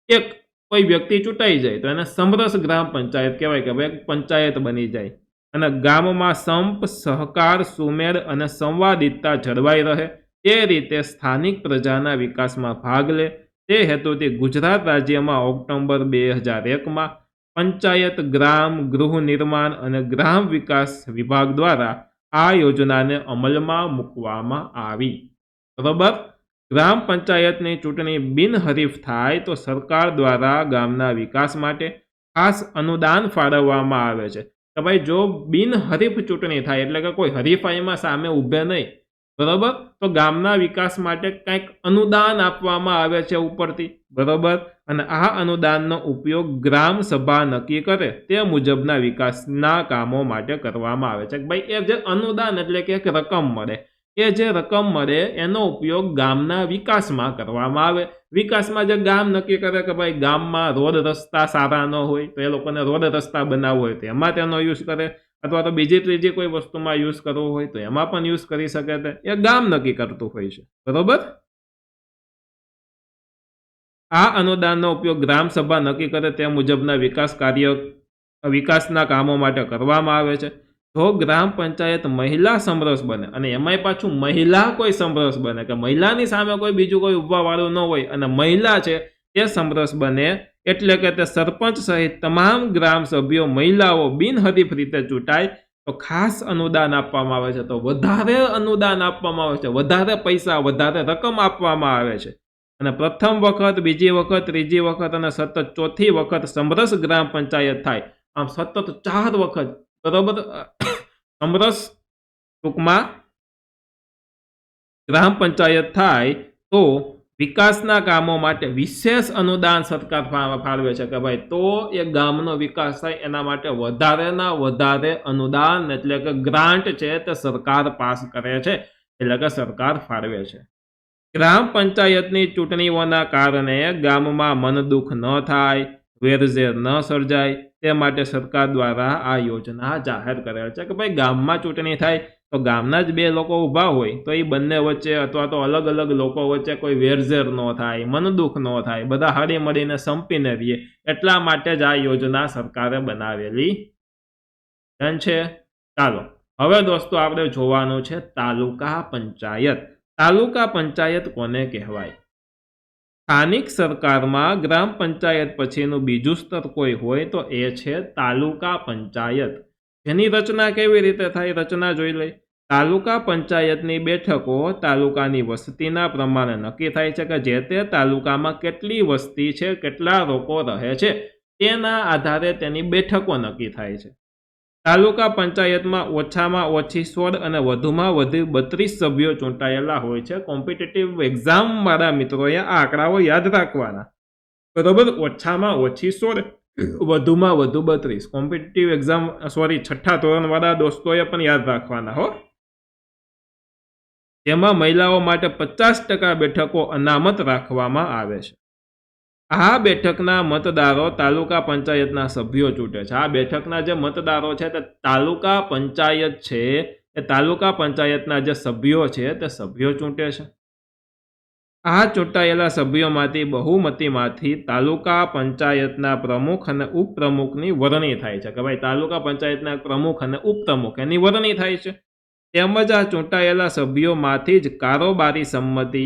એક કોઈ વ્યક્તિ ચૂંટાઈ જાય તો એને સમરસ ગ્રામ પંચાયત કહેવાય. કે ભાઈ પંચાયત બની જાય અને ગામમાં સંપ, સહકાર, સુમેળ અને સંવાદિતતા જળવાઈ રહે, તે રીતે સ્થાનિક પ્રજાના વિકાસમાં ભાગ લે. તે હેતુથી ગુજરાત રાજ્યમાં ઓક્ટોબર 2001માં પંચાયત, ગ્રામ, ગૃહ નિર્માણ અને ગ્રામ વિકાસ વિભાગ દ્વારા આ યોજનાને અમલમાં મૂકવામાં આવી. બરોબર. ગ્રામ પંચાયતની ચૂંટણી બિનહરીફ થાય તો સરકાર દ્વારા ગામના વિકાસ માટે ખાસ અનુદાન ફાળવવામાં આવે છે. કે ભાઈ જો બિનહરીફ ચૂંટણી થાય એટલે કે કોઈ હરીફાઈમાં સામે ઊભે નહીં, બરોબર, તો ગામના વિકાસ માટે કંઈક અનુદાન આપવામાં આવે છે ઉપરથી. બરોબર. અને આ અનુદાનનો ઉપયોગ ગ્રામ સભા નક્કી કરે તે મુજબના વિકાસના કામો માટે કરવામાં આવે છે. ભાઈ એ જે અનુદાન એટલે કે એક રકમ મળે, એ જે રકમ મળે એનો ઉપયોગ ગામના વિકાસમાં કરવામાં આવે. વિકાસમાં જે ગામ નક્કી કરે કે ભાઈ ગામમાં રોડ રસ્તા સારા ન હોય તો એ લોકોને રોડ રસ્તા બનાવવો હોય તો એમાં તેનો યુઝ કરે, અથવા તો બીજી ત્રીજી કોઈ વસ્તુમાં યુઝ કરવો હોય તો એમાં પણ યુઝ કરી શકે છે. એ ગામ નક્કી કરતું હોય છે, બરોબર. આ અનુદાનનો ઉપયોગ ગ્રામ સભા નક્કી કરે તે મુજબના વિકાસના કામો માટે કરવામાં આવે છે. જો ગ્રામ પંચાયત મહિલા સમરસ બને, અને એમાંય પાછું મહિલા કોઈ સમરસ બને કે મહિલાની સામે કોઈ બીજું કોઈ ઉભા વાળું ન હોય અને મહિલા છે તે સમરસ બને, એટલે કે તે સરપંચ સહિત તમામ ગ્રામ સભ્યો મહિલાઓ બિનહરીફ રીતે ચૂંટાય તો ખાસ અનુદાન આપવામાં આવે છે. તો વધારે અનુદાન આપવામાં આવે છે, વધારે પૈસા, વધારે રકમ આપવામાં આવે છે. અને પ્રથમ વખત, બીજી વખત, ત્રીજી વખત અને સતત ચોથી વખત સમરસ ગ્રામ પંચાયત થાય, આમ સતત 4 વખત, બરોબર, સમરસ ટૂંકમાં ગ્રામ પંચાયત થાય તો વિકાસના કામો માટે વિશેષ અનુદાન સરકાર ફાળવે છે કે ભાઈ તો એ ગામનો વિકાસ થાય એના માટે વધારેના વધારે અનુદાન એટલે કે ગ્રાન્ટ છે તે સરકાર પાસ કરે છે, એટલે કે સરકાર ફાળવે છે. ગ્રામ પંચાયતની ચૂંટણીઓના કારણે ગામમાં મનદુખ ન થાય, વેરઝેર ન સર્જાય તે માટે સરકાર દ્વારા આ યોજના જાહેર કરેલ છે કે ભાઈ ગામમાં ચૂંટણી થાય તો ગામના જ 2 લોકો ઊભા હોય તો એ બંને વચ્ચે અથવા તો અલગ અલગ લોકો વચ્ચે કોઈ વેરઝેર ન થાય, મનદુખ ન થાય, બધા હળી મળીને સંપીને રહીએ, એટલા માટે જ આ યોજના સરકારે બનાવેલી છે. ચાલો હવે દોસ્તો આપણે જોવાનું છે તાલુકા પંચાયત. તાલુકા પંચાયત કોને કહેવાય? સ્થાનિક સરકારમાં ગ્રામ પંચાયત પછીનું બીજું સ્તર કોઈ હોય તો એ છે તાલુકા પંચાયત. જેની રચના કેવી રીતે થાય, રચના જોઈ લઈ. તાલુકા પંચાયતની બેઠકો તાલુકાની વસ્તીના પ્રમાણે નક્કી થાય છે કે જે તે તાલુકામાં કેટલી વસ્તી છે, કેટલા લોકો રહે છે તેના આધારે તેની બેઠકો નક્કી થાય છે. તાલુકા પંચાયતમાં ઓછામાં ઓછી 16 અને વધુમાં વધુ 32 સભ્યો ચૂંટાયેલા હોય છે. કોમ્પિટિટિવ એક્ઝામ વાળા મિત્રોએ આ આંકડાઓ યાદ રાખવાના, બરોબર. ઓછામાં ઓછી 16, વધુમાં વધુ 32. કોમ્પિટિટિવ એક્ઝામ, સોરી, 6ઠા ધોરણવાળા દોસ્તોએ પણ યાદ રાખવાના હો. જેમાં મહિલાઓ માટે 50% બેઠકો અનામત રાખવામાં આવે છે. આ બેઠકના મતદારો તાલુકા પંચાયતના સભ્યો ચૂંટે છે. આ બેઠકના જે મતદારો છે તે તાલુકા પંચાયત છે, એ તાલુકા પંચાયતના જે સભ્યો છે તે સભ્યો ચૂંટે છે. આ ચૂંટાયેલા સભ્યોમાંથી બહુમતીમાંથી તાલુકા પંચાયતના પ્રમુખ અને ઉપપ્રમુખની વરણી થાય છે કે ભાઈ તાલુકા પંચાયતના પ્રમુખ અને ઉપપ્રમુખ એની વરણી થાય છે. તેમજ આ ચૂંટાયેલા સભ્યોમાંથી જ કારોબારી સંમતિ,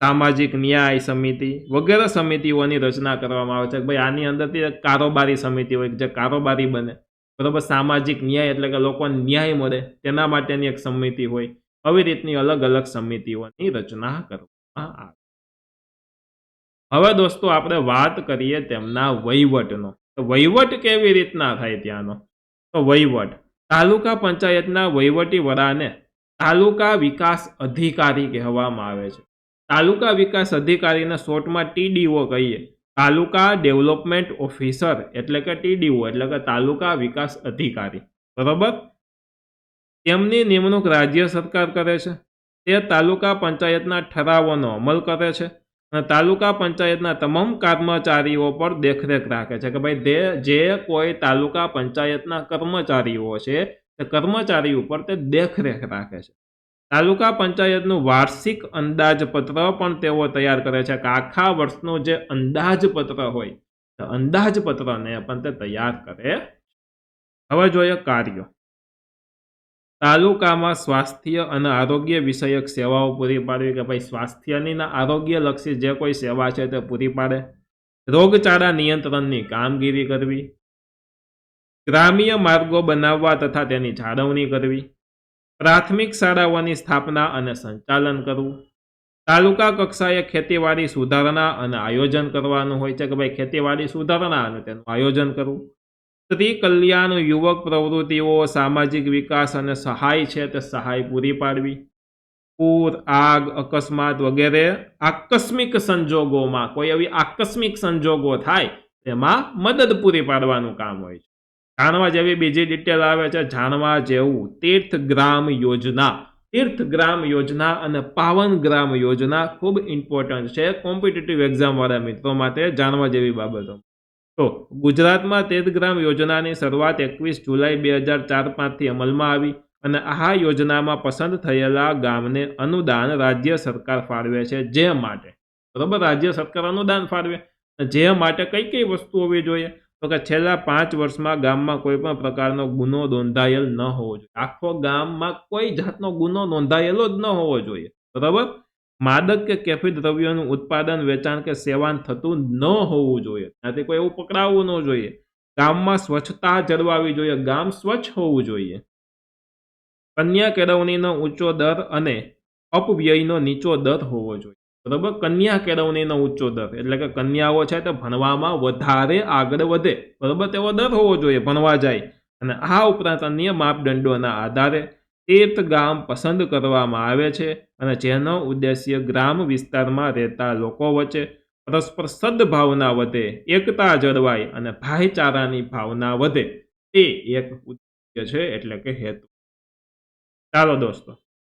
સામાજિક ન્યાય સમિતિ વગેરે સમિતિઓની રચના કરવામાં આવે છે કે ભાઈ આની અંદરથી કારોબારી સમિતિ હોય જે કારોબારી બને, બરોબર. સામાજિક ન્યાય એટલે કે લોકોને ન્યાય મળે તેના માટેની એક સમિતિ હોય. આવી રીતની અલગ અલગ સમિતિઓની રચના કરવામાં આવે. હવે દોસ્તો આપણે વાત કરીએ તેમના વહીવટનો. તો વહીવટ કેવી રીતના થાય ત્યાંનો? તો વહીવટ, તાલુકા પંચાયતના વહીવટી વડાને તાલુકા વિકાસ અધિકારી કહેવામાં આવે છે. તાલુકા વિકાસ અધિકારીને શોર્ટમાં TDO કહીએ, તાલુકા ડેવલપમેન્ટ ઓફિસર, એટલે કે TDO એટલે કે તાલુકા વિકાસ અધિકારી, બરોબર. તેમની નિમણૂક રાજ્ય સરકાર કરે છે. તે તાલુકા પંચાયતના ઠરાવોનો અમલ કરે છે અને તાલુકા પંચાયતના તમામ કર્મચારીઓ પર દેખરેખ રાખે છે કે ભાઈ જે કોઈ તાલુકા પંચાયતના કર્મચારીઓ છે તે કર્મચારી ઉપર તે દેખરેખ રાખે છે. તાલુકા પંચાયતનું વાર્ષિક અંદાજપત્ર પણ તેઓ તૈયાર કરે છે કે આખા વર્ષનું જે અંદાજપત્ર હોય તે અંદાજપત્રને પણ તે તૈયાર કરે. હવે જોઈએ કાર્યો. તાલુકામાં સ્વાસ્થ્ય અને આરોગ્ય વિષયક સેવાઓ પૂરી પાડવી કે ભાઈ સ્વાસ્થ્યની આરોગ્યલક્ષી જે કોઈ સેવા છે તે પૂરી પાડે. રોગચાળા નિયંત્રણની કામગીરી કરવી. ગ્રામ્ય માર્ગો બનાવવા તથા તેની જાળવણી કરવી. પ્રાથમિક શાળાઓની સ્થાપના અને સંચાલન કરવું. તાલુકા કક્ષાએ ખેતીવાડી સુધારણા અને આયોજન કરવાનું હોય છે કે ભાઈ ખેતીવાડી સુધારણા અને તેનું આયોજન કરવું. સ્ત્રી કલ્યાણ, યુવક પ્રવૃત્તિઓ, સામાજિક વિકાસ અને સહાય છે તે સહાય પૂરી પાડવી. પૂર, આગ, અકસ્માત વગેરે આકસ્મિક સંજોગોમાં કોઈ એવી આકસ્મિક સંજોગો થાય તેમાં મદદ પૂરી પાડવાનું કામ હોય છે. જાણવા જેવી બીજી ડિટેલ આવે છે, જાણવા જેવું તીર્થ ગ્રામ યોજના. તીર્થ ગ્રામ યોજના અને પાવન ગ્રામ યોજના ખૂબ ઇમ્પોર્ટન્ટ છે કોમ્પિટિટિવ એક્ઝામ વાળા મિત્રો માટે જાણવા જેવી બાબતો. તો ગુજરાતમાં તીર્થગ્રામ યોજનાની શરૂઆત 21 જુલાઈ 2004-5થી અમલમાં આવી અને આ યોજનામાં પસંદ થયેલા ગામને અનુદાન રાજ્ય સરકાર ફાળવે છે. જે માટે બરોબર રાજ્ય સરકાર અનુદાન ફાળવે, જે માટે કઈ કઈ વસ્તુ હોવી જોઈએ? તો કે છેલ્લા 5 વર્ષમાં ગામમાં કોઈ પણ પ્રકારનો ગુનો નોંધાયેલ ન હોવો જોઈએ. આખો ગામમાં કોઈ જાતનો ગુનો નોંધાયેલો જ ન હોવો જોઈએ. બરાબર. માદક કે કેફી દ્રવ્યોનું ઉત્પાદન, વેચાણ કે સેવન થતું ન હોવું જોઈએ. ત્યાંથી કોઈ એવું પકડાવવું ન જોઈએ. ગામમાં સ્વચ્છતા જળવાવી જોઈએ. ગામ સ્વચ્છ હોવું જોઈએ. કન્યા કેળવણીનો ઊંચો દર અને અપવ્યયનો નીચો દર હોવો જોઈએ. બરાબર. કન્યા કેળવણીનો ઊંચો દર એટલે કે કન્યાઓ છે તે ભણવામાં વધારે આગળ વધે, બરાબર, તેવો દર હોવો જોઈએ, ભણવા જાય. અને આ ઉપરાંત અન્ય માપદંડોના આધારે તીર્થ ગામ પસંદ કરવામાં આવે છે અને જેનો ઉદ્દેશ્ય ગ્રામ વિસ્તારમાં રહેતા લોકો વચ્ચે પરસ્પર સદભાવના વધે, એકતા જળવાય અને ભાઈચારાની ભાવના વધે, તે એક ઉદ્દેશ્ય છે, એટલે કે હેતુ. ચાલો દોસ્તો,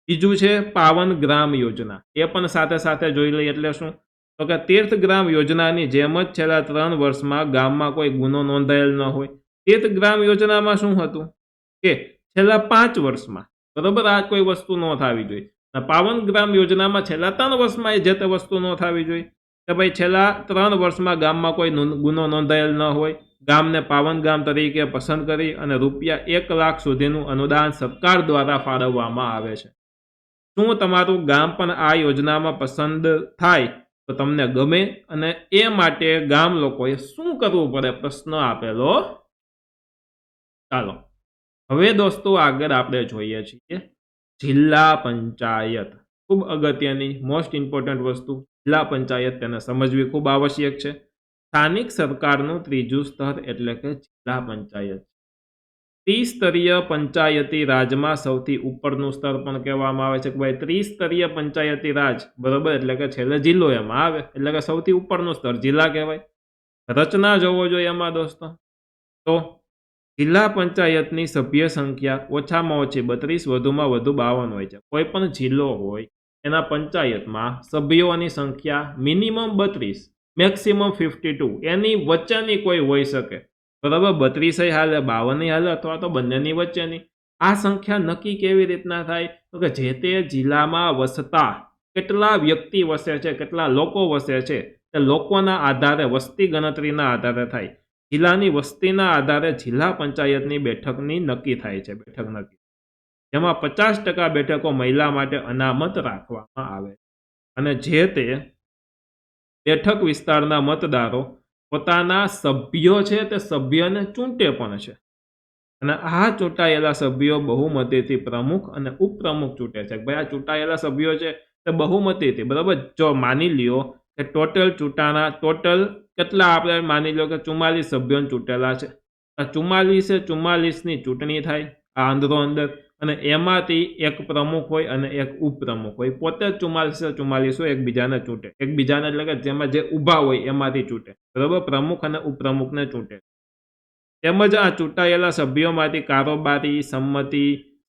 બીજું છે પાવન ગ્રામ યોજના. એ પણ સાથે સાથે જોઈ લઈએ. એટલે શું? તો કે તીર્થ ગ્રામ યોજનાની જેમ જ છેલ્લા 3 વર્ષમાં ગામમાં કોઈ ગુનો નોંધાયેલ ન હોય. તીર્થ ગ્રામ યોજનામાં શું હતું કે છેલ્લા 5 વર્ષમાં, બરોબર, આ કોઈ વસ્તુ ન થવી જોઈએ. પાવન ગ્રામ યોજનામાં છેલ્લા 3 વર્ષમાં એ જે તે વસ્તુ ન થવી જોઈએ કે ભાઈ છેલ્લા 3 વર્ષમાં ગામમાં કોઈ ગુનો નોંધાયેલ ન હોય. ગામને પાવન ગામ તરીકે પસંદ કરી અને રૂપિયા 1 લાખ સુધીનું અનુદાન સરકાર દ્વારા ફાળવવામાં આવે છે. શું તમારું ગામ પણ આ યોજનામાં પસંદ થાય તો તમને ગમે? અને એ માટે ગામ લોકોએ શું કરવું પડે? પ્રશ્ન આપેલો. ચાલો હવે દોસ્તો આગળ આપણે જોઈએ છીએ જિલ્લા પંચાયત. ખૂબ અગત્યની મોસ્ટ ઇમ્પોર્ટન્ટ વસ્તુ જિલ્લા પંચાયત, તેને સમજવી ખૂબ આવશ્યક છે. સ્થાનિક સરકારનું ત્રીજું સ્તર એટલે કે જિલ્લા પંચાયત. ત્રિસ્તરીય પંચાયતી રાજમાં સૌથી ઉપરનું સ્તર પણ કહેવામાં આવે છે કે ભાઈ ત્રિસ્તરીય પંચાયતી રાજ, બરોબર, એટલે કે છેલ્લે જિલ્લો એમાં આવે, એટલે કે સૌથી ઉપરનું સ્તર જિલ્લા કહેવાય. રચના જોવો જોઈએ એમાં દોસ્તો. તો જિલ્લા પંચાયતની સભ્ય સંખ્યા ઓછામાં ઓછી 32, વધુમાં વધુ 52 હોય છે. કોઈ પણ જિલ્લો હોય એના પંચાયતમાં સભ્યોની સંખ્યા મિનિમમ 32, મેક્સિમમ 52, એની વચ્ચેની કોઈ હોઈ શકે. બરાબર. 32 હાલે, 52 હાલે, અથવા તો બંનેની વચ્ચેની. આ સંખ્યા નક્કી કેવી રીતના થાય? તો કે જે તે જિલ્લામાં વસતા કેટલા વ્યક્તિ વસે છે, કેટલા લોકો વસે છે, તે લોકોના આધારે, વસ્તી ગણતરીના આધારે થાય. જિલ્લાની વસ્તીના આધારે જિલ્લા પંચાયતની બેઠકની નક્કી થાય છે. બેઠક નક્કી, જેમાં 50% બેઠકો મહિલા માટે અનામત રાખવામાં આવે. અને જે તે બેઠક વિસ્તારના મતદારો પોતાના સભ્યો છે તે સભ્યને ચૂંટે પણ છે. અને આ ચૂંટાયેલા સભ્યો બહુમતીથી પ્રમુખ અને ઉપપ્રમુખ ચૂંટે છે. ભાઈ આ ચૂંટાયેલા સભ્યો છે તે બહુમતીથી, બરાબર. જો માની લ્યો કે ટોટલ કેટલા આપણે માની લો કે 44 સભ્યોને ચૂંટેલા છે. 44ની ચૂંટણી થાય આ અંદરો અંદર, અને એમાંથી એક પ્રમુખ હોય અને એક ઉપપ્રમુખ હોય. પોતે 44 હોય, એકબીજાને ચૂંટે. એકબીજાને એટલે કે જેમાં જે ઊભા હોય એમાંથી ચૂંટે, બરાબર. પ્રમુખ અને ઉપપ્રમુખને ચૂંટે. તેમજ આ ચૂંટાયેલા સભ્યોમાંથી કારોબારી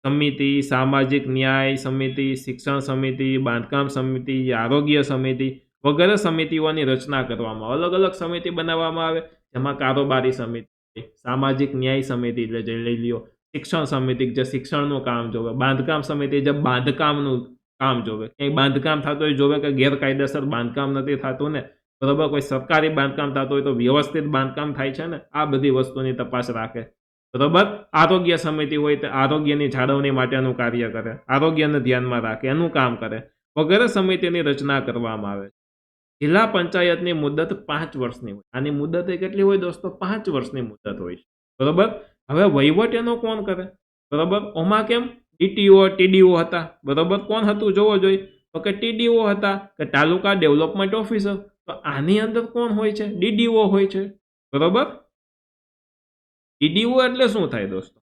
સમિતિ, સામાજિક ન્યાય સમિતિ, શિક્ષણ સમિતિ, બાંધકામ સમિતિ, આરોગ્ય સમિતિ વગેરે સમિતિઓની રચના કરવામાં આવે. અલગ અલગ સમિતિ બનાવવામાં આવે, જેમાં કારોબારી સમિતિ, સામાજિક ન્યાય સમિતિ એટલે જે લઈ લ્યો, શિક્ષણ સમિતિ જે શિક્ષણનું કામ જોવે, બાંધકામ સમિતિ જે બાંધકામનું કામ જોવે, ક્યાંય બાંધકામ થતું હોય જોવે કે ગેરકાયદેસર બાંધકામ નથી થતું ને, બરાબર, કોઈ સરકારી બાંધકામ થતું હોય તો વ્યવસ્થિત બાંધકામ થાય છે ને, આ બધી વસ્તુની તપાસ રાખે, બરાબર. આરોગ્ય સમિતિ હોય તો આરોગ્યની જાળવણી માટેનું કાર્ય કરે, આરોગ્યને ધ્યાનમાં રાખે, એનું કામ કરે, વગેરે સમિતિની રચના કરવામાં આવે. જિલ્લા પંચાયતની મુદત 5 વર્ષની હોય. આની મુદત કેટલી હોય દોસ્તો? 5 વર્ષની મુદત હોય છે, બરાબર. હવે વહીવટ એનો કોણ કરે? બરાબર. ઓમાં કેમ ડીટીઓ, ટીડીઓ હતા, બરાબર. કોણ હતું જોવો જોઈએ? તો કે ટીડીઓ હતા, કે તાલુકા ડેવલપમેન્ટ ઓફિસર. તો આની અંદર કોણ હોય છે? ડીડીઓ હોય છે, બરાબર. ડીડીઓ એટલે શું થાય દોસ્તો?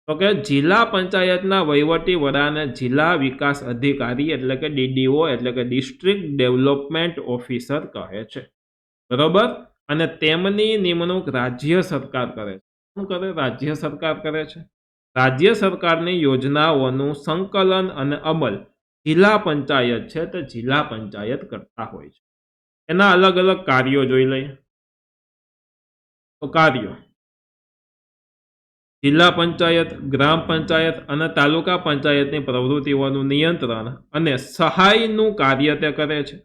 તો કે જિલ્લા પંચાયતના વહીવટી વડાને જિલ્લા વિકાસ અધિકારી એટલે કે ડીડીઓ એટલે કે ડિસ્ટ્રિક્ટ ડેવલપમેન્ટ ઓફિસર કહે છે, બરાબર. અને તેમની નિમણૂક રાજ્ય સરકાર કરે છે. શું કરે? રાજ્ય સરકાર કરે છે. રાજ્ય સરકારની યોજનાઓનું સંકલન અને અમલ જિલ્લા પંચાયત છે તો જિલ્લા પંચાયત કરતા હોય છે. એના અલગ અલગ કાર્યો જોઈ લઈએ. તો કાર્યો: જિલ્લા પંચાયત, ગ્રામ પંચાયત અને તાલુકા પંચાયતની પ્રવૃત્તિઓનું નિયંત્રણ અને સહાયનું કાર્ય તે કરે છે.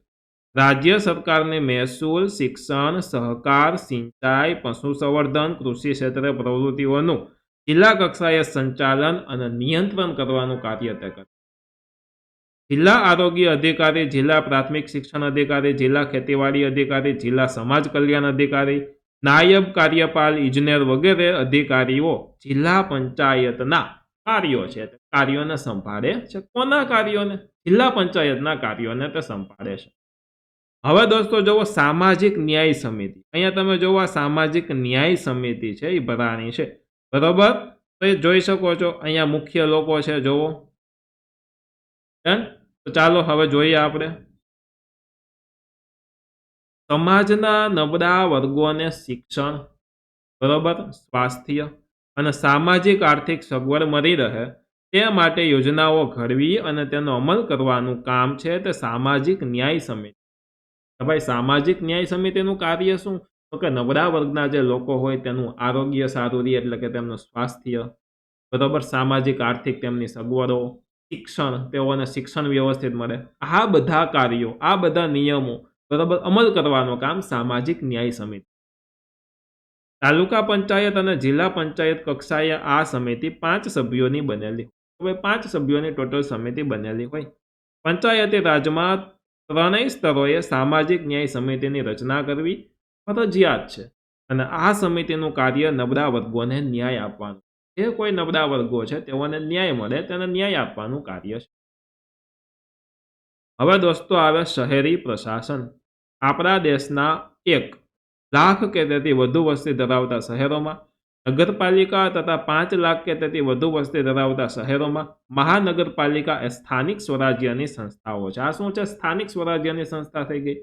રાજ્ય સરકારની મહેસૂલ, શિક્ષણ, સહકાર, સિંચાઈ, પશુસંવર્ધન, કૃષિ ક્ષેત્રે પ્રવૃત્તિઓનું જિલ્લા કક્ષાએ સંચાલન અને નિયંત્રણ કરવાનું કાર્ય તે કરે. જિલ્લા આરોગ્ય અધિકારી, જિલ્લા પ્રાથમિક શિક્ષણ અધિકારી, જિલ્લા ખેતીવાડી અધિકારી, જિલ્લા સમાજ કલ્યાણ અધિકારી, નાયબ કાર્યપાલ ઇજનેર વગેરે અધિકારીઓ જિલ્લા પંચાયતના કાર્યો છે કાર્યોને સંભાળે છે. કોના કાર્યોને? જિલ્લા પંચાયતના કાર્યોને તે સંભાળે છે. હવે દોસ્તો જુઓ, સામાજિક ન્યાય સમિતિ. અહીંયા તમે જુઓ, આ સામાજિક ન્યાય સમિતિ છે એ ભરાણી છે, બરોબર? તો એ જોઈ શકો છો, અહીંયા મુખ્ય લોકો છે, જુઓ. તો ચાલો હવે જોઈએ આપણે. સમાજના નબળા વર્ગોને શિક્ષણ, બરોબર, સ્વાસ્થ્ય અને સામાજિક આર્થિક સગવડ મળી રહે તે માટે યોજનાઓ ઘડવી અને તેનો અમલ કરવાનું કામ છે તે સામાજિક ન્યાય સમિતિ. ભાઈ, સામાજિક ન્યાય સમિતિનું કાર્ય શું? તો કે નબળા વર્ગના જે લોકો હોય તેનું આરોગ્ય સારું રહે, એટલે કે તેમનું સ્વાસ્થ્ય, બરોબર, સામાજિક આર્થિક તેમની સગવડો, શિક્ષણ, તેઓને શિક્ષણ વ્યવસ્થિત મળે, આ બધા કાર્યો, આ બધા નિયમો, બરોબર, અમલ કરવાનું કામ સામાજિક ન્યાય સમિતિ. તાલુકા પંચાયત અને જિલ્લા પંચાયત કક્ષાએ આ સમિતિ 5 સભ્યોની બનેલી. હવે 5 સભ્યોની ટોટલ સમિતિ બનેલી હોય. પંચાયતી રાજમાં 3 સ્તરોએ સામાજિક ન્યાય સમિતિની રચના કરવી ફરજિયાત છે અને આ સમિતિનું કાર્ય નબળા વર્ગોને ન્યાય આપવાનું. જે કોઈ નબળા વર્ગો છે તેઓને ન્યાય મળે તેને ન્યાય આપવાનું કાર્ય છે. હવે દોસ્તો આવે શહેરી પ્રશાસન. આપણા દેશના 1 લાખ કે તેથી વધુ વસ્તી ધરાવતા શહેરોમાં, નગરપાલિકા તથા 5 લાખ કે તેથી વધુ વસ્તી ધરાવતા શહેરોમાં મહાનગરપાલિકા એ સ્થાનિક સ્વરાજ્યની સંસ્થાઓ છે. આ શું છે? સ્થાનિક સ્વરાજ્યની સંસ્થા થઈ ગઈ.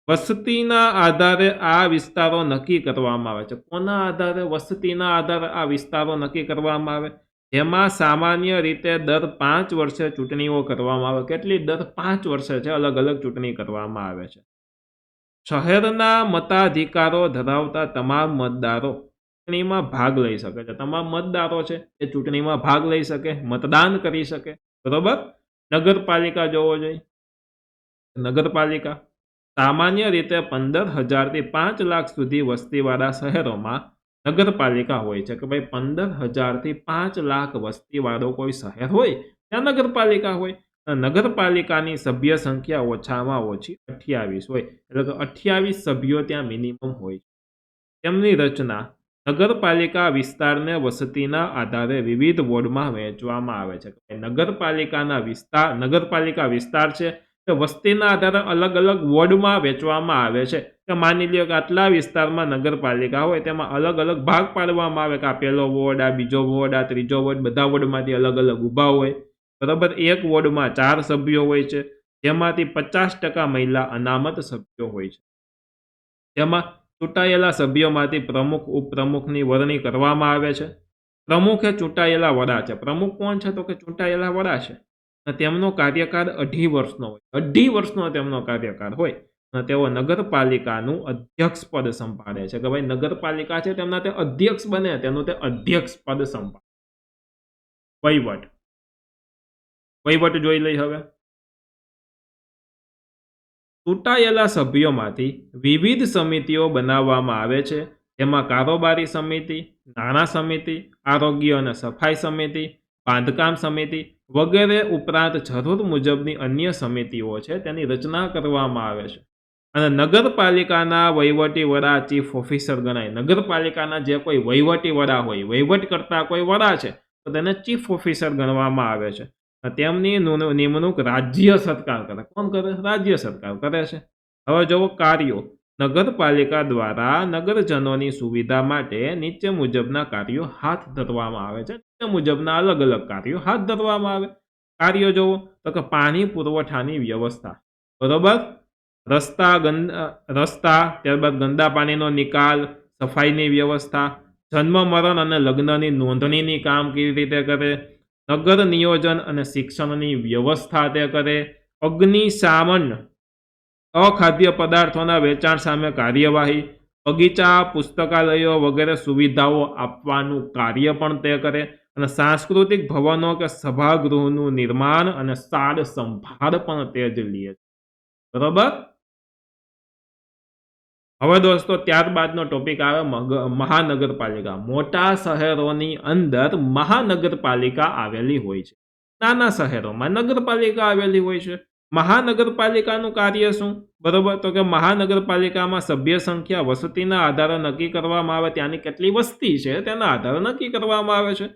વસ્તીના આધારે આ વિસ્તારો નક્કી કરવામાં આવે છે. કોના આધારે? વસ્તીના આધારે આ વિસ્તારો નક્કી કરવામાં આવે, જેમાં સામાન્ય રીતે દર 5 વર્ષે ચૂંટણીઓ કરવામાં આવે. કેટલી? દર 5 વર્ષે છે અલગ અલગ ચૂંટણી કરવામાં આવે છે. શહેરના મતાધિકારો ધરાવતા તમામ મતદારો ચૂંટણીમાં ભાગ લઈ શકે છે. તમામ મતદારો છે એ ચૂંટણીમાં ભાગ લઈ શકે, મતદાન કરી શકે, બરોબર. નગરપાલિકા જોવો જોઈએ. નગરપાલિકા સામાન્ય રીતે 15,000 થી 5 લાખ સુધી વસ્તીવાળા શહેરોમાં નગરપાલિકા હોય છે. કે ભાઈ 15,000 થી 5 લાખ વસ્તીવાળો કોઈ શહેર હોય ત્યાં નગરપાલિકા હોય. નગરપાલિકાની સભ્ય સંખ્યા ઓછામાં ઓછી 28 હોય, એટલે કે 28 સભ્યો ત્યાં મિનિમમ હોય. તેમની રચના નગરપાલિકા વિસ્તારને વસ્તીના આધારે વિવિધ વોર્ડમાં વહેંચવામાં આવે છે. નગરપાલિકા વિસ્તાર છે તે વસ્તીના આધારે અલગ અલગ વોર્ડમાં વહેંચવામાં આવે છે. કે માની લ્યો કે આટલા વિસ્તારમાં નગરપાલિકા હોય તેમાં અલગ અલગ ભાગ પાડવામાં આવે કે આ પહેલો વોર્ડ, આ બીજો વોર્ડ, આ ત્રીજો વોર્ડ, બધા વોર્ડમાંથી અલગ અલગ ઊભા હોય, બરાબર. એક વોર્ડમાં 4 સભ્યો હોય છે, જેમાંથી 50% મહિલા અનામત સભ્યો હોય છે. તેમાં ચૂંટાયેલા સભ્યોમાંથી પ્રમુખ, ઉપપ્રમુખની વરણી કરવામાં આવે છે. પ્રમુખ એ ચૂંટાયેલા વડા છે. પ્રમુખ કોણ છે? તો કે ચૂંટાયેલા વડા છે. તેમનો કાર્યકાળ 2.5 વર્ષનો હોય. 2.5 વર્ષનો તેમનો કાર્યકાળ હોય અને તેઓ નગરપાલિકાનું અધ્યક્ષ પદ સંભાળે છે. કે ભાઈ નગરપાલિકા છે તેમના તે અધ્યક્ષ બને, તેનું તે અધ્યક્ષ પદ સંભાળે. વહીવટ જોઈ લઈ. હવે ચૂંટાયેલા સભ્યોમાંથી વિવિધ સમિતિઓ બનાવવામાં આવે છે, જેમાં કારોબારી સમિતિ, નાણાં સમિતિ, આરોગ્ય અને સફાઈ સમિતિ, બાંધકામ સમિતિ વગેરે ઉપરાંત જરૂર મુજબની અન્ય સમિતિઓ છે તેની રચના કરવામાં આવે છે. અને નગરપાલિકાના વહીવટી વડા ચીફ ઓફિસર ગણાય. નગરપાલિકાના જે કોઈ વહીવટી વડા હોય, વહીવટ કરતા કોઈ વડા છે તો તેને ચીફ ઓફિસર ગણવામાં આવે છે. તેમની નિમણૂક રાજ્ય સરકાર કરે. કોણ કરે? રાજ્ય સરકાર કરે છે. હવે જુઓ કાર્યો. નગરપાલિકા દ્વારા નગરજનોની સુવિધા માટે નીચે મુજબના કાર્યો હાથ ધરવામાં આવે છે. નીચે મુજબના અલગ અલગ કાર્યો હાથ ધરવામાં આવે. કાર્યો જુઓ તો કે પાણી પુરવઠાની વ્યવસ્થા, બરોબર, રસ્તા, ત્યારબાદ ગંદા પાણીનો નિકાલ, સફાઈની વ્યવસ્થા, જન્મ મરણ અને લગ્નની નોંધણીની કામ કેવી રીતે કરે, નગર નિયોજન અને શિક્ષણની વ્યવસ્થા તે કરે, અગ્નિશામન અખાદ્ય પદાર્થોના વેચાણ સામે કાર્યવાહી, બગીચા પુસ્તકાલયો વગેરે સુવિધાઓ આપવાનું કાર્ય પણ તે કરે અને સાંસ્કૃતિક ભવનો કે સભાગૃહનું નિર્માણ અને સાર સંભાળ પણ તે જ લે છે. બરોબર. હવે દોસ્તો ત્યારબાદનો ટોપિક આવે મહાનગરપાલિકા. મોટા શહેરોની અંદર મહાનગરપાલિકા આવેલી હોય છે. નાના શહેરોમાં નગરપાલિકા આવેલી હોય છે. મહાનગરપાલિકાનું કાર્ય શું? બરોબર, તો કે મહાનગરપાલિકામાં સભ્ય સંખ્યા વસતીના આધારે નક્કી કરવામાં આવે, ત્યાંની કેટલી વસ્તી છે તેના આધારે નક્કી કરવામાં આવે છે.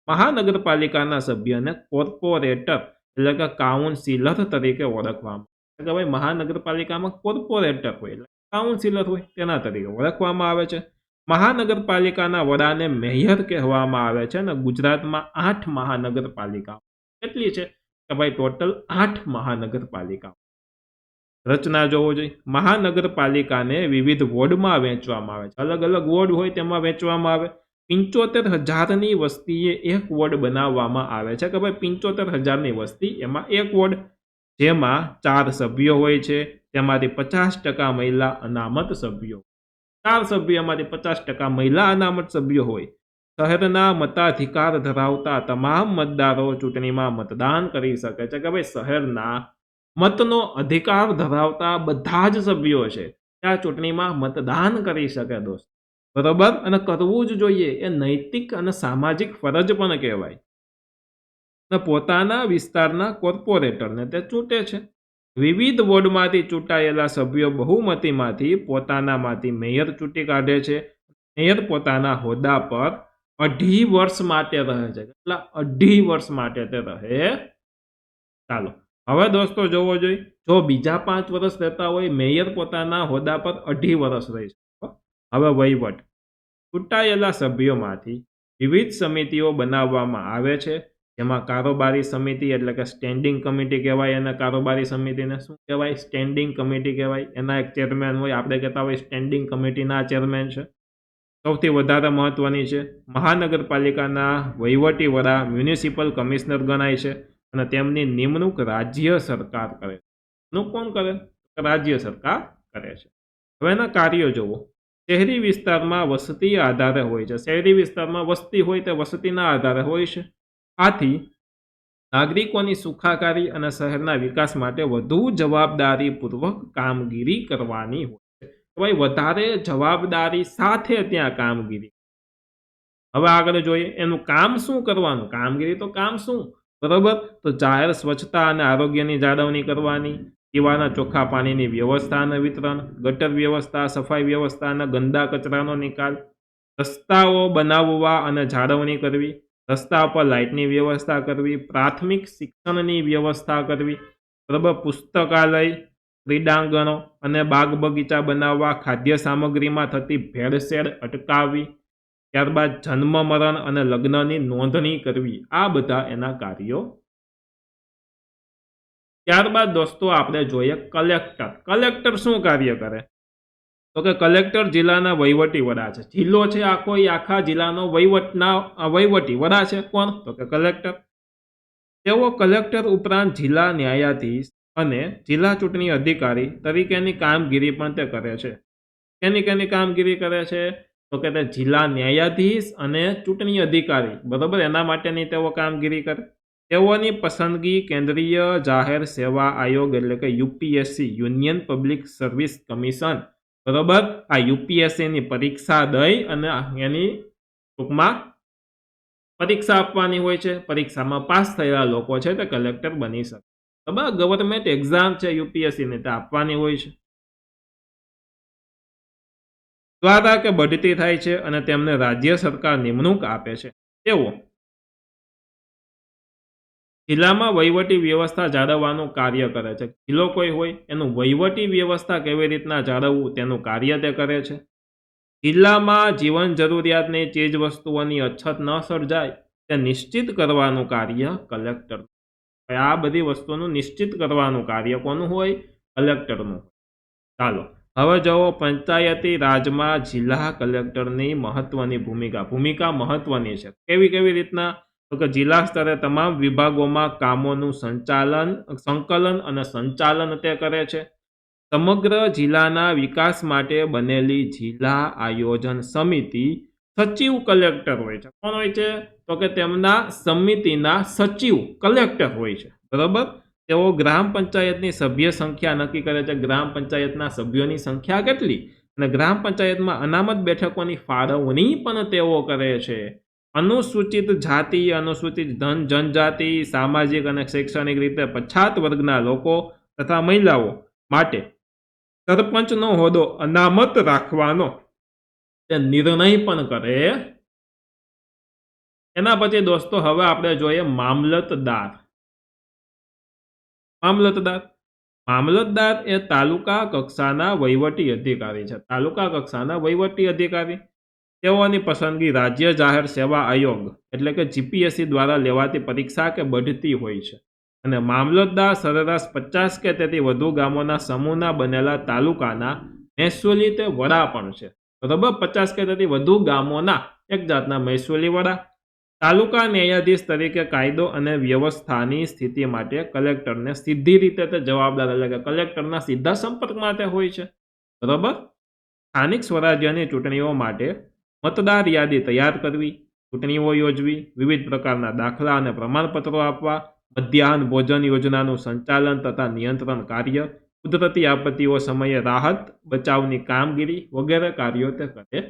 મહાનગરપાલિકાના સભ્યને કોર્પોરેટર એટલે કે કાઉન્સિલર તરીકે ઓળખવામાં આવે. ભાઈ મહાનગરપાલિકામાં કોર્પોરેટર હોય એટલે કાઉન્સિલર હોય તેના તરીકે ઓળખવામાં આવે છે. મહાનગરપાલિકાના વડાને મેયર કહેવામાં આવે છે અને ગુજરાતમાં 8 મહાનગરપાલિકા. કેટલી છે કે ભાઈ ટોટલ 8 મહાનગરપાલિકા. રચના જોવો જોઈએ. મહાનગરપાલિકાને વિવિધ વોર્ડમાં વહેંચવામાં આવે છે. અલગ અલગ વોર્ડ હોય તેમાં વહેંચવામાં આવે. 75,000ની વસ્તીએ એક વોર્ડ બનાવવામાં આવે છે કે ભાઈ 75,000ની વસ્તી એમાં એક વોર્ડ, જેમાં 4 સભ્યો હોય છે. તેમાંથી 50% મહિલા અનામત સભ્યો. 4 સભ્યોમાંથી 50% મહિલા અનામત સભ્યો હોય. શહેરના મતાધિકાર ધરાવતા તમામ મતદારો ચૂંટણીમાં મતદાન કરી શકે છે કે ભાઈ શહેરના મતનો અધિકાર ધરાવતા બધા જ સભ્યો છે ત્યાં ચૂંટણીમાં મતદાન કરી શકે દોસ્ત. બરોબર, અને કરવું જ જોઈએ. એ નૈતિક અને સામાજિક ફરજ પણ કહેવાય. અને પોતાના વિસ્તારના કોર્પોરેટરને તે ચૂંટે છે. વિવિધ વોર્ડમાંથી ચૂંટાયેલા સભ્યો બહુમતીમાંથી પોતાનામાંથી મેયર ચૂંટી કાઢે છે. મેયર પોતાના હોદ્દા પર 2.5 વર્ષ માટે રહે છે. કેટલા? 2.5 વર્ષ માટે તે રહે. ચાલો હવે દોસ્તો જોવો જોઈએ. જો બીજા 5 વર્ષ રહેતા હોય, મેયર પોતાના હોદ્દા પર 2.5 વર્ષ રહી છે. હવે વહીવટ. ચૂંટાયેલા સભ્યોમાંથી વિવિધ સમિતિઓ બનાવવામાં આવે છે, જેમાં કારોબારી સમિતિ એટલે કે સ્ટેન્ડિંગ કમિટી કહેવાય. અને કારોબારી સમિતિને શું કહેવાય? સ્ટેન્ડિંગ કમિટી કહેવાય. એના એક ચેરમેન હોય, આપણે કહેતા હોય સ્ટેન્ડિંગ કમિટીના ચેરમેન છે. સૌથી વધારે મહત્વની છે. મહાનગરપાલિકાના વહીવટી વડા મ્યુનિસિપલ કમિશનર ગણાય છે અને તેમની નિમણૂક રાજ્ય સરકાર કરે છે. કોણ કરે? રાજ્ય સરકાર કરે છે. હવે એના કાર્યો જોવો. શહેરી વિસ્તારમાં વસતી આધારે હોય છે. શહેરી વિસ્તારમાં વસ્તી હોય તે વસતીના આધારે હોય છે. આથી નાગરિકોની સુખાકારી અને શહેરના વિકાસ માટે વધુ જવાબદારીપૂર્વક કામગીરી કરવાની હોય છે. ભાઈ વધારે જવાબદારી સાથે ત્યાં કામગીરી. હવે આગળ જોઈએ એનું કામ શું કરવાનું. કામગીરી તો કામ શું? બરોબર, તો જાહેર સ્વચ્છતા અને આરોગ્યની જાળવણી કરવાની, પીવાના ચોખ્ખા પાણીની વ્યવસ્થા અને વિતરણ, ગટર વ્યવસ્થા, સફાઈ વ્યવસ્થા અને ગંદા કચરાનો નિકાલ, રસ્તાઓ બનાવવા અને જાળવણી કરવી, રસ્તા પર લાઇટની વ્યવસ્થા કરવી, પ્રાથમિક શિક્ષણની વ્યવસ્થા કરવી, બરાબર, પુસ્તકાલય, ક્રીડાંગણો અને બાગ બગીચા બનાવવા, ખાદ્ય સામગ્રીમાં થતી ભેળસેળ અટકાવવી, ત્યારબાદ જન્મ મરણ અને લગ્નની નોંધણી કરવી. આ બધા એના કાર્યો. ત્યારબાદ દોસ્તો આપણે જોઈએ કલેક્ટર. કલેક્ટર શું કાર્ય કરે? તો કે કલેક્ટર જિલ્લાના વહીવટી વડા છે. જિલ્લો છે આખો, એ આખા જિલ્લાનો વહીવટી વડા છે. કોણ? તો કે કલેક્ટર. તેઓ કલેક્ટર ઉપરાંત જિલ્લા ન્યાયાધીશ અને જિલ્લા ચૂંટણી અધિકારી તરીકેની કામગીરી પણ તે કરે છે. કેની કામગીરી કરે છે? તો કે તે જિલ્લા ન્યાયાધીશ અને ચૂંટણી અધિકારી, બરોબર, એના માટેની તેઓ કામગીરી કરે. તેઓની પસંદગી કેન્દ્રીય જાહેર સેવા આયોગ એટલે કે UPSC, union public service commission, બરોબર, આ યુપીએસસીની પરીક્ષા દઈ અને એની ટૂંકમાં પરીક્ષા આપવાની હોય છે. પરીક્ષામાં પાસ થયેલા લોકો છે તે કલેક્ટર બની શકે. બરાબર, ગવર્મેન્ટ એક્ઝામ છે યુપીએસસીની તે આપવાની હોય છે. દ્વારા કે બઢતી થાય છે અને તેમને રાજ્ય સરકાર નિમણૂક આપે છે. તેઓ જિલ્લામાં વહીવટી વ્યવસ્થા જાળવવાનું કાર્ય કરે છે. જિલ્લો કોઈ હોય એનું વહીવટી વ્યવસ્થા કેવી રીતના જાળવવું તેનું કાર્ય તે કરે છે. જિલ્લામાં જીવન જરૂરિયાતની ચીજ વસ્તુઓની અછત ન સર્જાય તે નિશ્ચિત કરવાનું કાર્ય કલેક્ટર. આ બધી વસ્તુનું નિશ્ચિત કરવાનું કાર્ય કોનું હોય? કલેક્ટરનું. ચાલો હવે જુઓ, પંચાયતી રાજમાં જિલ્લા કલેક્ટરની મહત્વની ભૂમિકા મહત્વની છે. કેવી રીતના? તો કે જિલ્લા સ્તરે તમામ વિભાગોમાં કામોનું સંકલન અને સંચાલન તે કરે છે. સમગ્ર જિલ્લાના વિકાસ માટે બનેલી જિલ્લા આયોજન સમિતિ સચિવ કલેક્ટર હોય છે. કોણ હોય છે? તો કે તેમના સમિતિના સચિવ કલેક્ટર હોય છે. બરાબર. તેઓ ગ્રામ પંચાયતની સભ્ય સંખ્યા નક્કી કરે છે. ગ્રામ પંચાયતના સભ્યોની સંખ્યા કેટલી, અને ગ્રામ પંચાયતમાં અનામત બેઠકોની ફાળવણી પણ તેઓ કરે છે. અનુસૂચિત જાતિ, અનુસૂચિત જનજાતિ, સામાજિક અને શૈક્ષણિક રીતે પછાત વર્ગના લોકો તથા મહિલાઓ માટે સરપંચનો હોદ્દો અનામત રાખવાનો તે નિર્ણય પણ કરે. એના પછી દોસ્તો હવે આપણે જોઈએ મામલતદાર. મામલતદાર એ તાલુકા કક્ષાના વહીવટી અધિકારી છે. તાલુકા કક્ષાના વહીવટી અધિકારી. તેઓની પસંદગી રાજ્ય જાહેર સેવા આયોગ એટલે કે જીપીએસસી દ્વારા લેવાતી પરીક્ષા કે બઢતી હોય છે. અને મામલતદાર સરેરાશ 50 કે તેથી વધુ ગામોના સમૂહના બનેલા તાલુકાના મહેસૂલી તે વડા પણ છે. બરાબર. 50 કે તેથી વધુ ગામોના એક જાતના મહેસૂલી વડા. તાલુકા ન્યાયાધીશ તરીકે કાયદો અને વ્યવસ્થાની સ્થિતિ માટે કલેક્ટરને સીધી રીતે તે જવાબદાર, એટલે કે કલેક્ટરના સીધા સંપર્કમાં તે હોય છે. બરાબર. સ્થાનિક સ્વરાજ્યની ચૂંટણીઓ માટે મતદાર યાદી તૈયાર કરવી, ચૂંટણીઓ યોજવી, વિવિધ પ્રકારના દાખલા અને પ્રમાણપત્રો આપવા, મધ્યાહન ભોજન યોજનાનું સંચાલન તથા નિયંત્રણ કાર્ય, કુદરતી આપત્તિઓ સમયે રાહત બચાવની કામગીરી વગેરે કાર્યો તે કરે.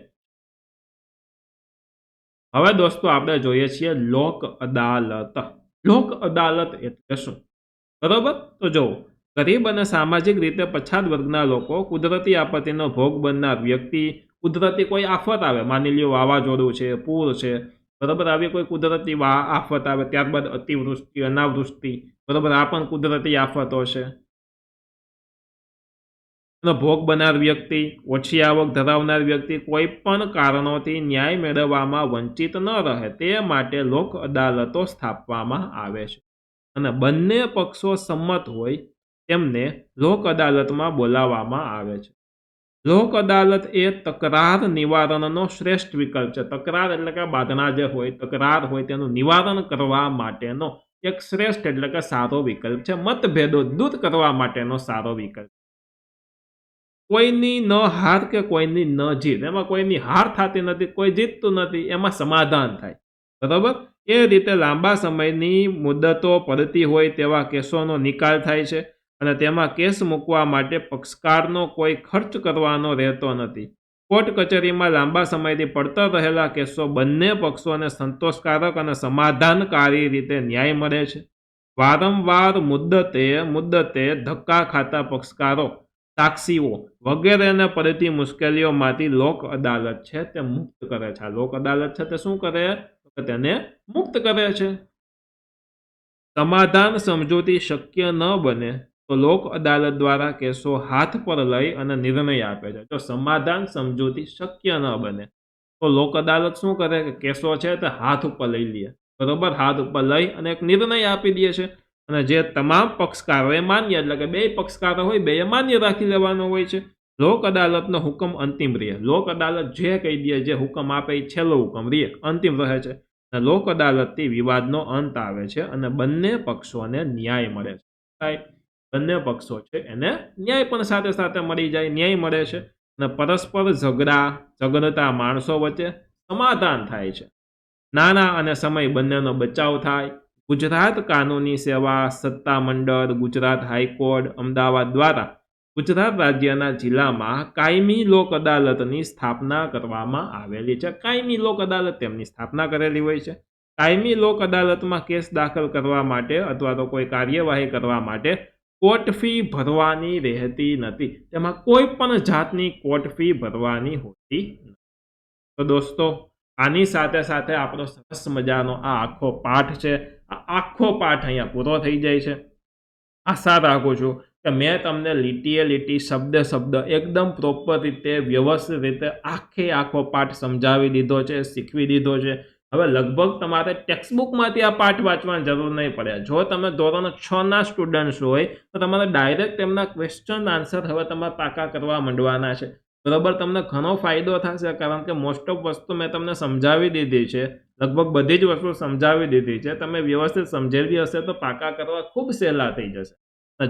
હવે દોસ્તો આપણે જોઈએ છીએ લોક અદાલત. લોક અદાલત એટલે શું? બરોબર. તો જુઓ, ગરીબ અને સામાજિક રીતે પછાત વર્ગના લોકો, કુદરતી આપત્તિનો ભોગ બનનાર વ્યક્તિ, કુદરતી કોઈ આફત આવે, માની લ્યો વાવાઝોડું છે, પૂર છે, બરાબર, આવી કોઈ કુદરતી આફત આવે, ત્યારબાદ અતિવૃષ્ટિ, અનાવૃષ્ટિ, બરાબર, આ પણ કુદરતી આફતો છે. ભોગ બનનાર વ્યક્તિ, ઓછી આવક ધરાવનાર વ્યક્તિ કોઈ પણ કારણોથી ન્યાય મેળવવામાં વંચિત ન રહે તે માટે લોક અદાલતો સ્થાપવામાં આવે છે. અને બંને પક્ષો સંમત હોય તેમને લોક અદાલતમાં બોલાવવામાં આવે છે. લોક અદાલત એ તકરાર નિવારણનો શ્રેષ્ઠ વિકલ્પ છે. તકરાર એટલે કે બાધણા જે હોય, તકરાર હોય તેનું નિવારણ કરવા માટેનો એક શ્રેષ્ઠ એટલે કે સારો વિકલ્પ છે. મતભેદો દૂર કરવા માટેનો સારો વિકલ્પ. કોઈની ન હાર કે કોઈની ન જીત, એમાં કોઈની હાર થતી નથી, કોઈ જીતતું નથી, એમાં સમાધાન થાય. બરાબર. એ રીતે લાંબા સમયની મુદ્દતો પડતી હોય તેવા કેસોનો નિકાલ થાય છે. અને તેમાં કેસ મૂકવા માટે પક્ષકારનો કોઈ ખર્ચ કરવાનો રહેતો નથી. કોર્ટ કચેરીમાં લાંબા સમયથી પડતર રહેલા કેસો બંને પક્ષોને સંતોષકારક અને સમાધાનકારી રીતે ન્યાય મળે છે. વારંવાર મુદ્દતે ધક્કા ખાતા પક્ષકારો, સાક્ષીઓ વગેરેને પડતી મુશ્કેલીઓમાંથી લોક અદાલત છે તે મુક્ત કરે છે. લોક અદાલત છે તે શું કરે? તેને મુક્ત કરે છે. સમાધાન સમજૂતી શક્ય ન બને તો લોક અદાલત દ્વારા કેસો હાથ પર લઈ અને નિર્ણય આપે છે. જો સમાધાન સમજૂતી શક્ય ન બને તો લોક અદાલત શું કરે કે કેસો છે તે હાથ ઉપર લઈ લે. બરોબર. હાથ ઉપર લઈ અને એક નિર્ણય આપી દે છે. અને જે તમામ પક્ષકારોએ માન્ય, એટલે કે બે પક્ષકારો હોય બે માન્ય રાખી લેવાનો હોય છે. લોક અદાલતનો હુકમ અંતિમ રહે. લોક અદાલત જે કહી દે, જે હુકમ આપે એ છેલ્લો હુકમ રહે, અંતિમ રહે છે. લોક અદાલતથી વિવાદનો અંત આવે છે અને બંને પક્ષોને ન્યાય મળે છે. બંને પક્ષો છે એને ન્યાય પણ સાથે સાથે મળી જાય, ન્યાય મળે છે. અને પરસ્પર ઝઘડતા માણસો વચ્ચે સમાધાન થાય છે. નાના અને સમય બંનેનો બચાવ થાય. ગુજરાત કાનૂની સેવા સત્તામંડળ, ગુજરાત હાઈકોર્ટ, અમદાવાદ દ્વારા ગુજરાત રાજ્યના જિલ્લામાં કાયમી લોક અદાલતની સ્થાપના કરવામાં આવેલી છે. કાયમી લોક અદાલત તેમની સ્થાપના કરેલી હોય છે. કાયમી લોક અદાલતમાં કેસ દાખલ કરવા માટે અથવા તો કોઈ કાર્યવાહી કરવા માટે કોર્ટ ફી ભરવાની રહેતી નથી. તેમાં કોઈ પણ જાતની કોર્ટ ફી ભરવાની હોતી નથી. તો દોસ્તો, આની સાથે સાથે આપણો સરસ મજાનો આ આખો પાઠ છે, આ આખો પાઠ અહીંયા પૂરો થઈ જાય છે. આશા રાખું છું કે મેં તમને લીટીએ લીટી, શબ્દે શબ્દ એકદમ પ્રોપર રીતે, વ્યવસ્થિત રીતે આખો પાઠ સમજાવી દીધો છે, શીખવી દીધો છે. હવે લગભગ તમારે ટેક્સ્ટબુકમાંથી આ પાઠ વાંચવાની જરૂર નહીં પડે. જો તમે ધોરણ 6ના સ્ટુડન્ટ્સ હોય તો તમારે ડાયરેક્ટ તેમના ક્વેશ્ચન આન્સર હવે તમારે પાકા કરવા માંડવાના છે. બરાબર, તમને ઘણો ફાયદો થશે કારણ કે મોસ્ટ ઓફ વસ્તુ મેં તમને સમજાવી દીધી છે. લગભગ બધી જ વસ્તુ સમજાવી દીધી છે. તમે વ્યવસ્થિત સમજેલી હશે તો પાકા કરવા ખૂબ સહેલા થઈ જશે.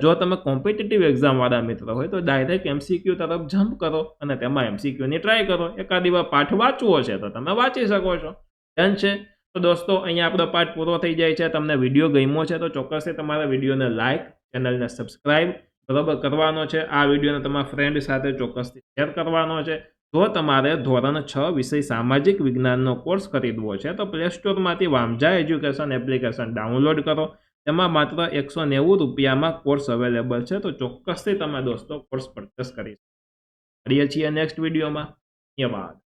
જો તમે કોમ્પિટિટિવ એક્ઝામવાળા મિત્ર હોય તો ડાયરેક્ટ એમસીક્યુ તરફ જમ્પ કરો અને તેમાં એમસીક્યુની ટ્રાય કરો. એકાદી વાર પાઠ વાંચવો છે તો તમે વાંચી શકો છો. ડન છે? તો દોસ્તો, અહીંયા આપણો પાઠ પૂરો થઈ જાય છે. તમને વિડીયો ગમ્યો છે તો ચોક્કસથી તમારા વિડીયોને લાઇક, ચેનલને સબસ્ક્રાઇબ બરાબર કરવાનો છે. આ વિડીયોને તમારા ફ્રેન્ડ સાથે ચોક્કસથી શેર કરવાનો છે. જો તમારે ધોરણ 6 વિષય સામાજિક વિજ્ઞાનનો કોર્સ ખરીદવો છે તો પ્લે સ્ટોરમાંથી વામજા એજ્યુકેશન એપ્લિકેશન ડાઉનલોડ કરો. તેમાં માત્ર 190 રૂપિયામાં કોર્સ અવેલેબલ છે. તો ચોક્કસથી તમે દોસ્તો કોર્સ પરચેસ કરી શકો. મળીએ છીએ નેક્સ્ટ વિડીયોમાં. ધન્યવાદ.